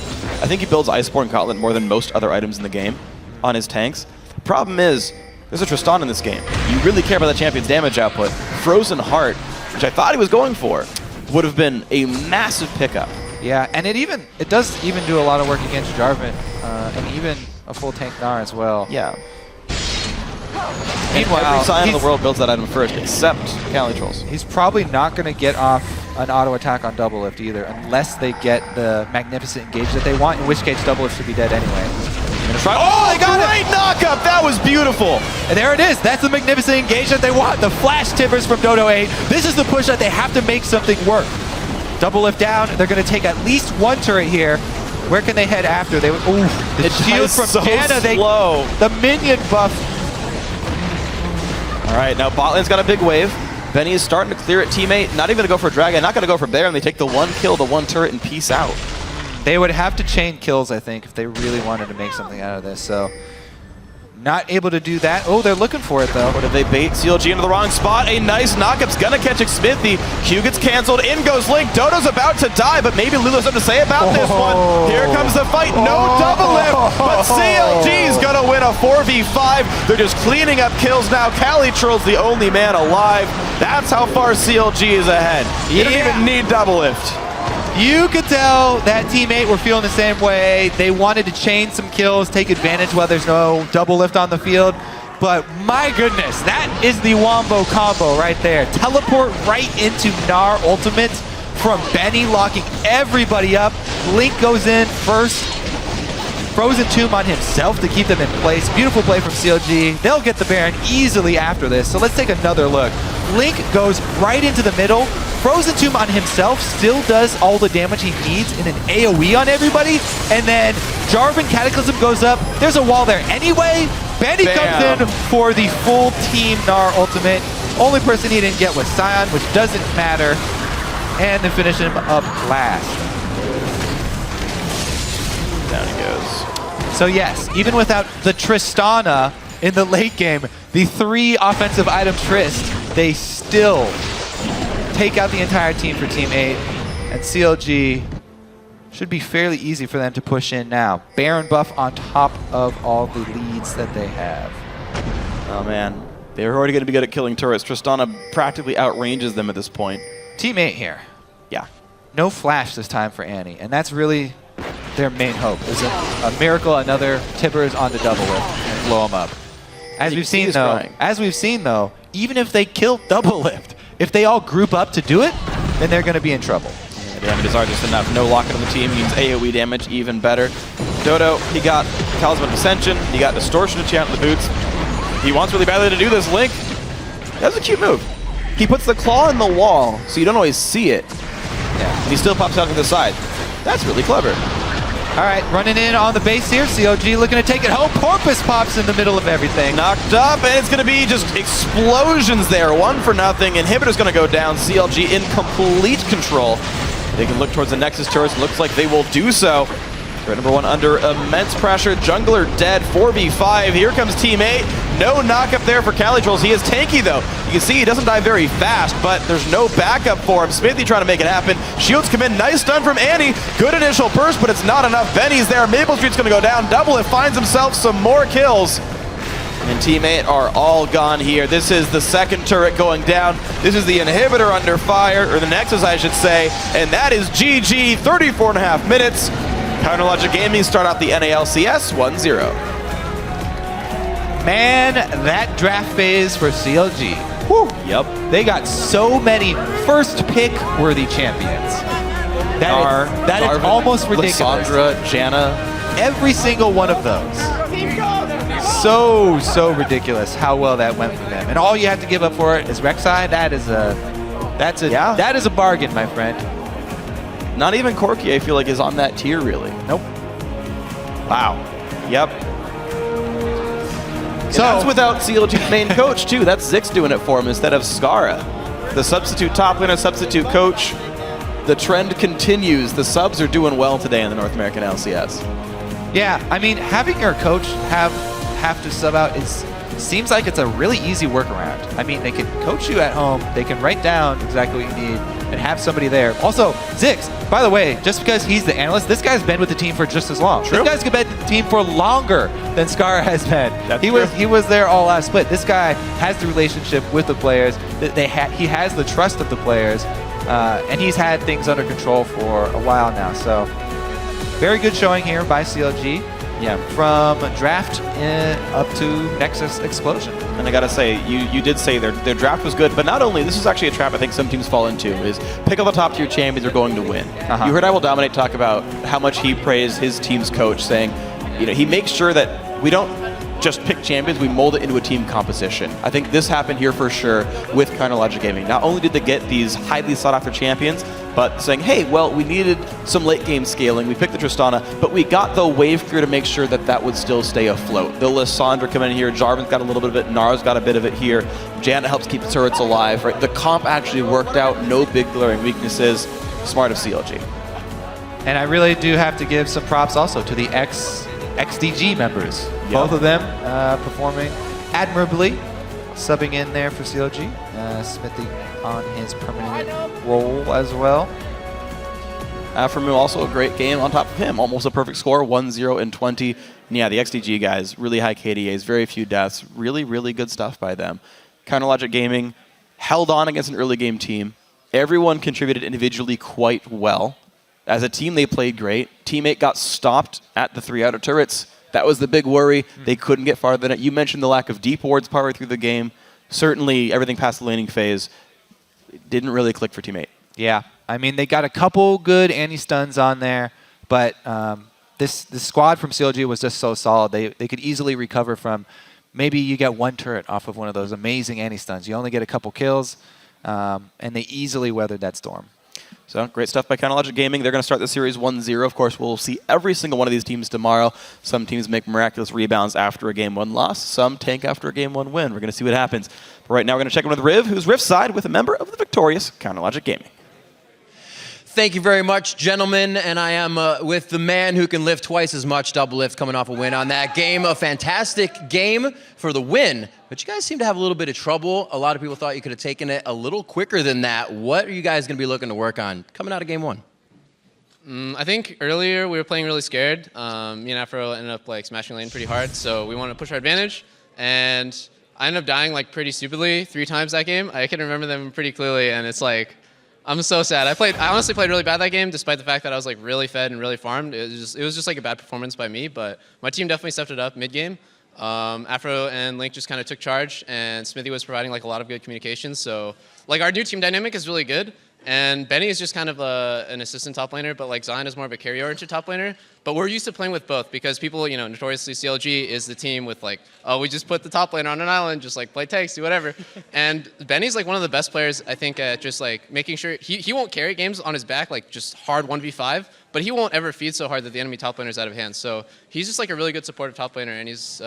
Speaker 1: I think he builds Iceborne Gauntlet more than most other items in the game on his tanks. Problem is, There's a Tristan in this game. You really care about the champion's damage output. Frozen Heart, which I thought he was going for, would have been a massive pickup.
Speaker 2: Yeah, and it does even do a lot of work against Jarvan, and even a full tank Gnar as well.
Speaker 1: Yeah.
Speaker 2: Meanwhile,
Speaker 1: every Scion in the world builds that item first, except Calitrolls.
Speaker 2: He's probably not going to get off an auto attack on Double Lift either, unless they get the Magnificent Engage that they want, in which case Double Lift should be dead anyway.
Speaker 1: Oh, they got it! Great knockup! That was beautiful!
Speaker 2: And there it is. That's the Magnificent Engage that they want. The Flash Timbers from Dodo 8. This is the push that they have to make something work. Double Lift down. They're going to take at least one turret here. Where can they head after? They would. Ooh, the shield from
Speaker 1: so
Speaker 2: Janna.
Speaker 1: Slow.
Speaker 2: The minion buff.
Speaker 1: All right, now bot lane's got a big wave. Benny is starting to clear it, teammate. Not even going to go for Dragon, not going to go for Bear, and they take the one kill, the one turret, and peace out.
Speaker 2: They would have to chain kills, I think, if they really wanted to make something out of this. So, not able to do that. Oh, they're looking for it, though.
Speaker 1: What if they bait CLG into the wrong spot? A nice knockup's going to catch Smithy. Q gets canceled. In goes Link. Dodo's about to die, but maybe Lulu's something to say about this one. Here comes the fight. No double lift, but CLG's going to win a 4v5. They're just cleaning up kills now. Calitrol's the only man alive. That's how far CLG is ahead. You don't even need double lift.
Speaker 2: You could tell that teammate were feeling the same way. They wanted to chain some kills, take advantage while there's no double lift on the field. But my goodness, that is the wombo combo right there. Teleport right into Gnar ultimate from Benny, locking everybody up. Link goes in first. Frozen Tomb on himself to keep them in place. Beautiful play from CLG. They'll get the Baron easily after this. So let's take another look. Link goes right into the middle. Frozen Tomb on himself still does all the damage he needs in an AoE on everybody. And then Jarvan Cataclysm goes up. There's a wall there anyway. Benny comes in for the full team Gnar ultimate. Only person he didn't get was Scion, which doesn't matter. And then finish him up last.
Speaker 1: Down he goes.
Speaker 2: So yes, even without the Tristana in the late game, the 3 offensive item Trist, they still take out the entire team for Team 8, and CLG should be fairly easy for them to push in now. Baron buff on top of all the leads that they have.
Speaker 1: Oh man, they're already going to be good at killing turrets. Tristana practically outranges them at this point.
Speaker 2: Team 8 here.
Speaker 1: Yeah.
Speaker 2: No flash this time for Annie, and that's really their main hope. Is a miracle, another Tibbers on the double lift and blow them up. As we've seen though, even if they kill double lift, if they all group up to do it, then they're going to be in trouble.
Speaker 1: The damages are just enough. No lock-in on the team means AoE damage even better. Dodo, he got Talisman of Ascension, he got Distortion to chant the boots. He wants really badly to do this. Link, that's a cute move. He puts the claw in the wall so you don't always see it. Yeah. And he still pops out to the side. That's really clever.
Speaker 2: All right, running in on the base here. CLG looking to take it home. Porpoise pops in the middle of everything.
Speaker 1: Knocked up, and it's going to be just explosions there. 1 for nothing. Inhibitor's going to go down. CLG in complete control. They can look towards the Nexus turrets. Looks like they will do so. Turret number 1 under immense pressure. Jungler dead. 4v5. Here comes Team 8. No knock-up there for Calitrolls. He is tanky, though. You can see he doesn't die very fast, but there's no backup for him. Smithy trying to make it happen. Shields come in. Nice stun from Annie. Good initial burst, but it's not enough. Benny's there. Maple Street's going to go down. Double It finds himself some more kills. And Team 8 are all gone here. This is the second turret going down. This is the inhibitor under fire, or the Nexus, I should say. And that is GG. 34.5 minutes. Counterlogic Gaming start out the NA LCS 1-0.
Speaker 2: Man, that draft phase for CLG.
Speaker 1: Whew. Yep.
Speaker 2: They got so many first pick worthy champions. That is almost ridiculous.
Speaker 1: Lissandra, Janna.
Speaker 2: Every single one of those. So ridiculous how well that went for them. And all you have to give up for it is Rek'Sai. That is a bargain, my friend.
Speaker 1: Not even Corki, I feel like, is on that tier, really.
Speaker 2: Nope.
Speaker 1: Wow. Yep.
Speaker 2: So
Speaker 1: that's without CLG's main coach, too. That's Zix doing it for him instead of Skara. The substitute top laner, substitute coach. The trend continues. The subs are doing well today in the North American LCS.
Speaker 2: Yeah, I mean, having your coach have to sub out seems like it's a really easy workaround. I mean, they can coach you at home. They can write down exactly what you need. and have somebody there. Also, Zix, by the way, just because he's the analyst, this guy's been with the team for just as long.
Speaker 1: True.
Speaker 2: This guy's been with the team for longer than Scar has been.
Speaker 1: That's
Speaker 2: he
Speaker 1: true.
Speaker 2: was he was there all last split. This guy has the relationship with the players. He has the trust of the players, and he's had things under control for a while now. So very good showing here by CLG.
Speaker 1: Yeah.
Speaker 2: From draft up to Nexus Explosion.
Speaker 1: And I gotta say, you did say their draft was good, but not only, this is actually a trap I think some teams fall into, is pick all the top tier champions are going to win. You heard I Will Dominate talk about how much he praised his team's coach, saying, he makes sure that we don't just pick champions, we mold it into a team composition. I think this happened here for sure with Logic Gaming. Not only did they get these highly sought after champions, but saying, hey, well, we needed some late game scaling. We picked the Tristana, but we got the wave clear to make sure that that would still stay afloat. The Lissandra come in here, Jarvan's got a little bit of it, Nara's got a bit of it here. Janet helps keep the turrets alive, right? The comp actually worked out, no big glaring weaknesses. Smart of CLG.
Speaker 2: And I really do have to give some props also to the XDG members.
Speaker 1: Yep.
Speaker 2: Both of them performing admirably, subbing in there for CLG. Smithy on his permanent role as well.
Speaker 1: Afremu also a great game on top of him. Almost a perfect score, 1-0 and 20. And yeah, the XDG guys, really high KDAs, very few deaths. Really, really good stuff by them. Logic Gaming held on against an early game team. Everyone contributed individually quite well. As a team, they played great. Team 8 got stopped at the 3 outer turrets. That was the big worry. They couldn't get farther than it. You mentioned the lack of deep wards partway through the game. Certainly, everything past the laning phase didn't really click for Team 8.
Speaker 2: Yeah, I mean, they got a couple good anti-stuns on there, but this squad from CLG was just so solid. They could easily recover from, maybe you get one turret off of one of those amazing anti-stuns. You only get a couple kills, and they easily weathered that storm.
Speaker 1: So great stuff by Logic Gaming. They're going to start the series 1-0. Of course, we'll see every single one of these teams tomorrow. Some teams make miraculous rebounds after a Game 1 loss. Some tank after a Game 1 win. We're going to see what happens. But right now, we're going to check in with Riv, who's Rift's side with a member of the victorious Logic Gaming.
Speaker 4: Thank you very much, gentlemen. And I am with the man who can lift twice as much, double lift, coming off a win on that game. A fantastic game for the win. But you guys seem to have a little bit of trouble. A lot of people thought you could have taken it a little quicker than that. What are you guys going to be looking to work on coming out of game 1?
Speaker 5: I think earlier we were playing really scared. Me and Afro ended up smashing lane pretty hard, so we wanted to push our advantage. And I ended up dying pretty stupidly 3 times that game. I can remember them pretty clearly, and it's I'm so sad. I honestly played really bad that game, despite the fact that I was really fed and really farmed. It was just a bad performance by me, but my team definitely stepped it up mid game. Afro and Link just kind of took charge, and Smithy was providing a lot of good communication. So our new team dynamic is really good. And Benny is just kind of an assistant top laner, but Zion is more of a carry-oriented top laner. But we're used to playing with both because people, notoriously CLG is the team with oh, we just put the top laner on an island, just play tanks, do whatever. And Benny's one of the best players, I think, at just making sure he won't carry games on his back, just hard 1v5, but he won't ever feed so hard that the enemy top laner is out of hand. So he's just a really good supportive top laner, and he's,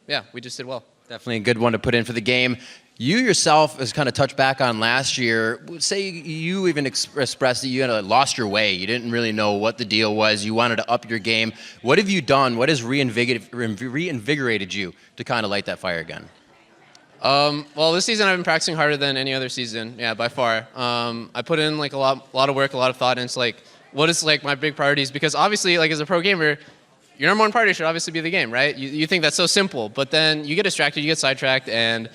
Speaker 5: yeah, we just did well.
Speaker 4: Definitely a good one to put in for the game. You yourself, as kind of touched back on last year, say you even expressed that you had lost your way. You didn't really know what the deal was. You wanted to up your game. What have you done? What has reinvigorated you to kind of light that fire again?
Speaker 5: Well, this season I've been practicing harder than any other season, yeah, by far. I put in a lot of work, a lot of thought into what is my big priorities, because obviously as a pro gamer, your number one priority should obviously be the game, right? You think that's so simple, but then you get distracted, you get sidetracked, and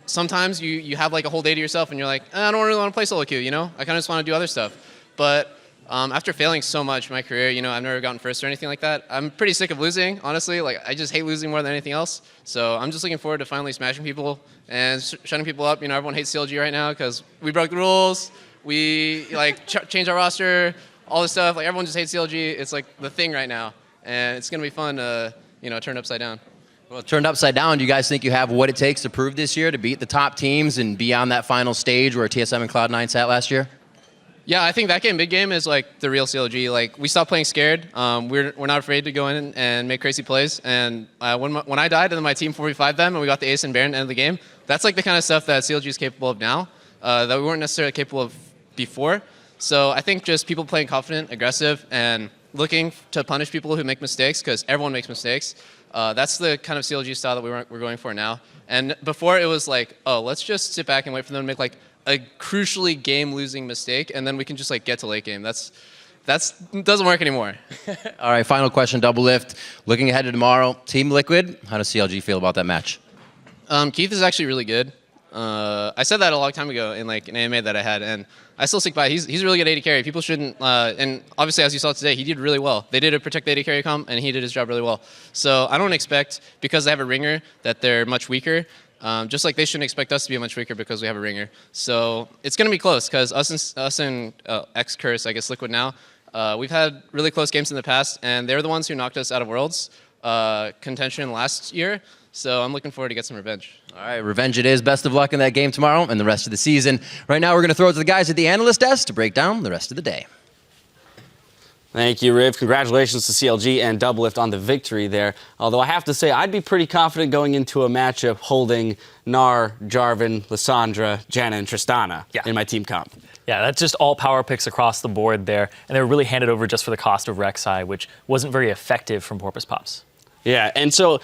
Speaker 5: sometimes you have a whole day to yourself and you're I don't really want to play solo queue, I kind of just want to do other stuff. But after failing so much in my career, I've never gotten first or anything like that. I'm pretty sick of losing, honestly. I just hate losing more than anything else. So I'm just looking forward to finally smashing people and shutting people up. Everyone hates CLG right now because we broke the rules. We changed our roster, all this stuff. Everyone just hates CLG. It's the thing right now. And it's going to be fun to, turn upside down.
Speaker 4: Well, turned upside down, do you guys think you have what it takes to prove this year to beat the top teams and be on that final stage where TSM and Cloud9 sat last year?
Speaker 5: Yeah, I think that game, big game, is the real CLG. We stopped playing scared. We're not afraid to go in and make crazy plays. And when I died and then my team 45 them and we got the ace and Baron at the end of the game, that's the kind of stuff that CLG is capable of now that we weren't necessarily capable of before. So I think just people playing confident, aggressive, and looking to punish people who make mistakes, because everyone makes mistakes. That's the kind of CLG style that we're going for now. And before it was oh, let's just sit back and wait for them to make a crucially game-losing mistake, and then we can just like get to late game. That's doesn't work anymore.
Speaker 4: All right, final question, Double Lift. Looking ahead to tomorrow, Team Liquid, how does CLG feel about that match?
Speaker 5: Keith is actually really good. I said that a long time ago in like an AMA that I had, and I still stick by. He's really good AD carry. People shouldn't. And obviously, as you saw today, he did really well. They did a protect AD carry comp, and he did his job really well. So I don't expect, because they have a ringer, that they're much weaker. Just like they shouldn't expect us to be much weaker because we have a ringer. So it's going to be close because us and X Curse, I guess Liquid now, we've had really close games in the past, and they're the ones who knocked us out of Worlds contention last year. So I'm looking forward to get some revenge.
Speaker 4: All right, revenge it is. Best of luck in that game tomorrow and the rest of the season. Right now, we're going to throw it to the guys at the analyst desk to break down the rest of the day.
Speaker 6: Thank you, Riv. Congratulations to CLG and Double Lift on the victory there. Although I have to say, I'd be pretty confident going into a matchup holding Gnar, Jarvan, Lissandra, Janna, and Tristana in my team comp.
Speaker 7: Yeah, that's just all power picks across the board there. And they were really handed over just for the cost of Rek'Sai, which wasn't very effective from Porpoise Pops.
Speaker 6: Yeah, and so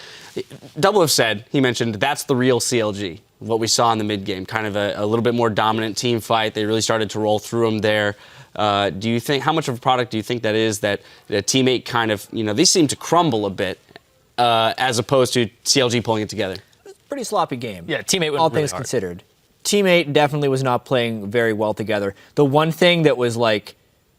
Speaker 6: Double Lift said, he mentioned, that's the real CLG, what we saw in the mid-game. Kind of a little bit more dominant team fight. They really started to roll through them there. Do you think, how much of a product do you think that is that a teammate kind of, these seem to crumble a bit as opposed to CLG pulling it together?
Speaker 8: Pretty sloppy game.
Speaker 7: Yeah, teammate went
Speaker 8: all
Speaker 7: really
Speaker 8: things
Speaker 7: hard.
Speaker 8: considered. Teammate definitely was not playing very well together. The one thing that was like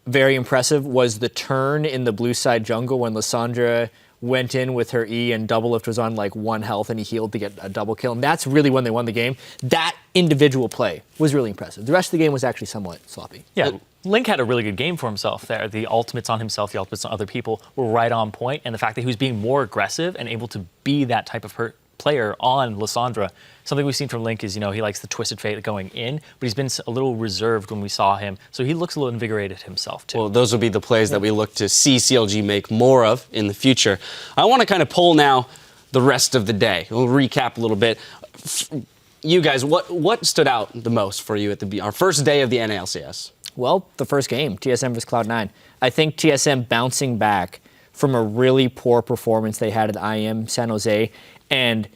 Speaker 8: very impressive was the turn in the blue side jungle when Lissandra went in with her E and Double Lift was on like 1 health and he healed to get a double kill. And that's really when they won the game. That individual play was really impressive. The rest of the game was actually somewhat sloppy.
Speaker 7: Yeah, Link had a really good game for himself there. The ultimates on himself, the ultimates on other people were right on point. And the fact that he was being more aggressive and able to be that type of player on Lissandra. Something we've seen from Link is, he likes the Twisted Fate going in, but he's been a little reserved when we saw him. So he looks a little invigorated himself, too.
Speaker 6: Well, those will be the plays that we look to see CLG make more of in the future. I want to kind of pull now the rest of the day. We'll recap a little bit. You guys, what stood out the most for you at our first day of the NA LCS?
Speaker 8: Well, the first game, TSM vs Cloud9. I think TSM bouncing back from a really poor performance they had at IM San Jose, and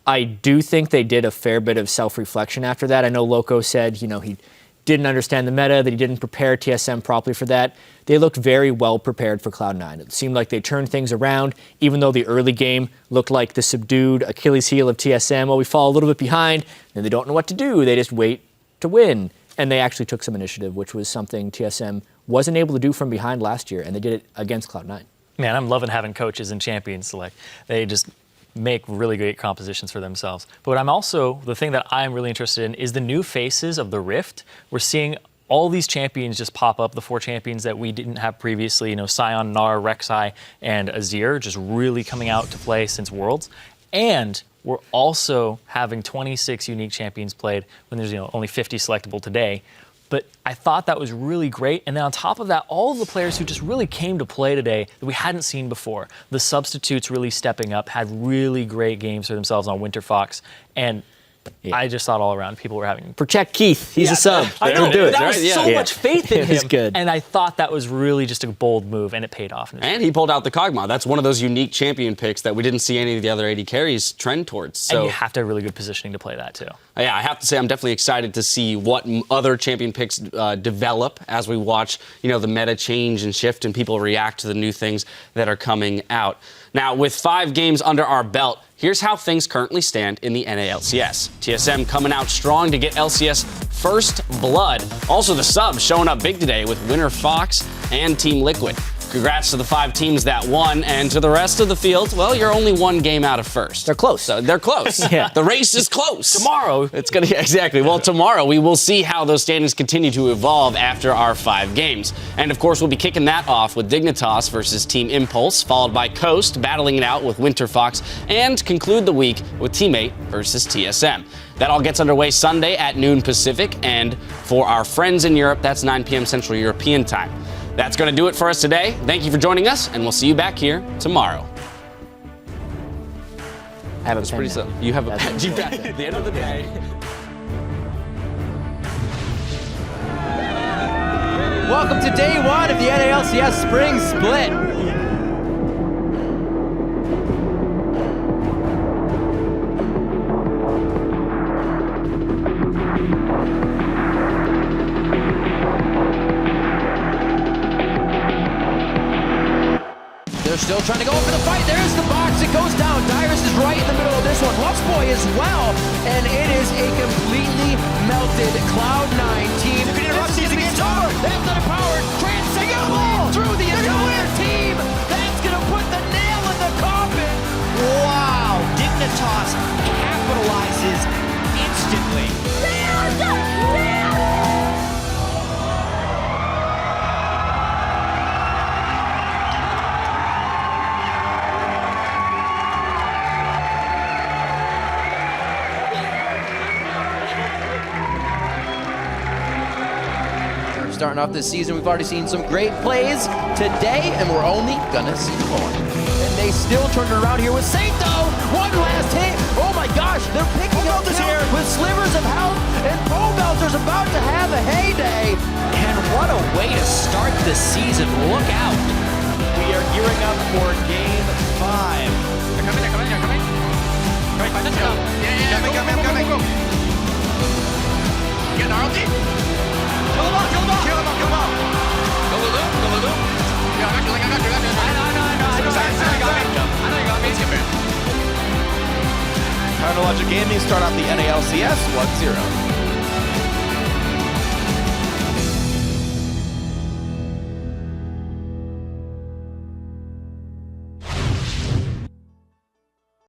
Speaker 8: I do think they did a fair bit of self-reflection after that. I know Loco said, he didn't understand the meta, that he didn't prepare TSM properly for that. They looked very well prepared for Cloud9. It seemed like they turned things around, even though the early game looked like the subdued Achilles heel of TSM. Well, we fall a little bit behind, and they don't know what to do. They just wait to win. And they actually took some initiative, which was something TSM wasn't able to do from behind last year, and they did it against Cloud9.
Speaker 7: Man, I'm loving having coaches and champions select. They just make really great compositions for themselves. But the thing that I'm really interested in is the new faces of the Rift. We're seeing all these champions just pop up, the 4 champions that we didn't have previously, Sion, Gnar, Rek'Sai, and Azir, just really coming out to play since Worlds. And we're also having 26 unique champions played when there's only 50 selectable today. But I thought that was really great. And then on top of that, all of the players who just really came to play today that we hadn't seen before. The substitutes really stepping up, had really great games for themselves on Winter Fox. And I just thought all around people were having...
Speaker 8: Protect Keith. He's a sub.
Speaker 7: I know.
Speaker 8: Do it.
Speaker 7: That was so much faith in him.
Speaker 8: It was good.
Speaker 7: And I thought that was really just a bold move, and it paid off.
Speaker 6: And he pulled out the Kog'Maw. That's one of those unique champion picks that we didn't see any of the other AD carries trend towards. So,
Speaker 7: and you have to have really good positioning to play that, too.
Speaker 6: Yeah, I have to say I'm definitely excited to see what other champion picks develop as we watch, the meta change and shift and people react to the new things that are coming out. Now, with 5 games under our belt, here's how things currently stand in the NA LCS. TSM coming out strong to get LCS first blood. Also, the subs showing up big today with Winter Fox and Team Liquid. Congrats to the 5 teams that won, and to the rest of the field, well, you're only 1 game out of first.
Speaker 8: They're close.
Speaker 6: So they're close.
Speaker 8: Yeah.
Speaker 6: The race is close.
Speaker 7: Tomorrow.
Speaker 6: Exactly. Well, tomorrow we will see how those standings continue to evolve after our 5 games. And of course, we'll be kicking that off with Dignitas versus Team Impulse, followed by Coast battling it out with Winter Fox, and conclude the week with Teammate versus TSM. That all gets underway Sunday at noon Pacific, and for our friends in Europe, that's 9 p.m. Central European time. That's going to do it for us today. Thank you for joining us, and we'll see you back here tomorrow.
Speaker 8: I have a pen
Speaker 6: Pretty
Speaker 8: now.
Speaker 6: simple. You have a pen. At the end of the day.
Speaker 4: Welcome to day 1 of the NA LCS Spring Split. They're still trying to go for the fight. There's the box. It goes down. Dyrus is right in the middle of this one. Luxboy as well. And it is a completely melted Cloud9 team. This is gonna be over. They have done it powered. Transcendable through the entire team. That's going to put the nail in the coffin.
Speaker 9: Wow, Dignitas capitalizes instantly.
Speaker 4: Starting off this season, we've already seen some great plays today, and we're only gonna see more. And they still turn it around here with Sainto. One last hit. Oh my gosh, they're picking up this here with slivers of health, and Pobelter's about to have a heyday.
Speaker 9: And what a way to start the season. Look out.
Speaker 1: We are gearing up for Game 5.
Speaker 5: They're coming, they're coming, they're coming. Yeah, go. Get an RLT. Kill them all. Go Lulu. Yeah, I got you. I know you got me. It's good, man.
Speaker 1: Carnologic Gaming start off the NA LCS 1-0.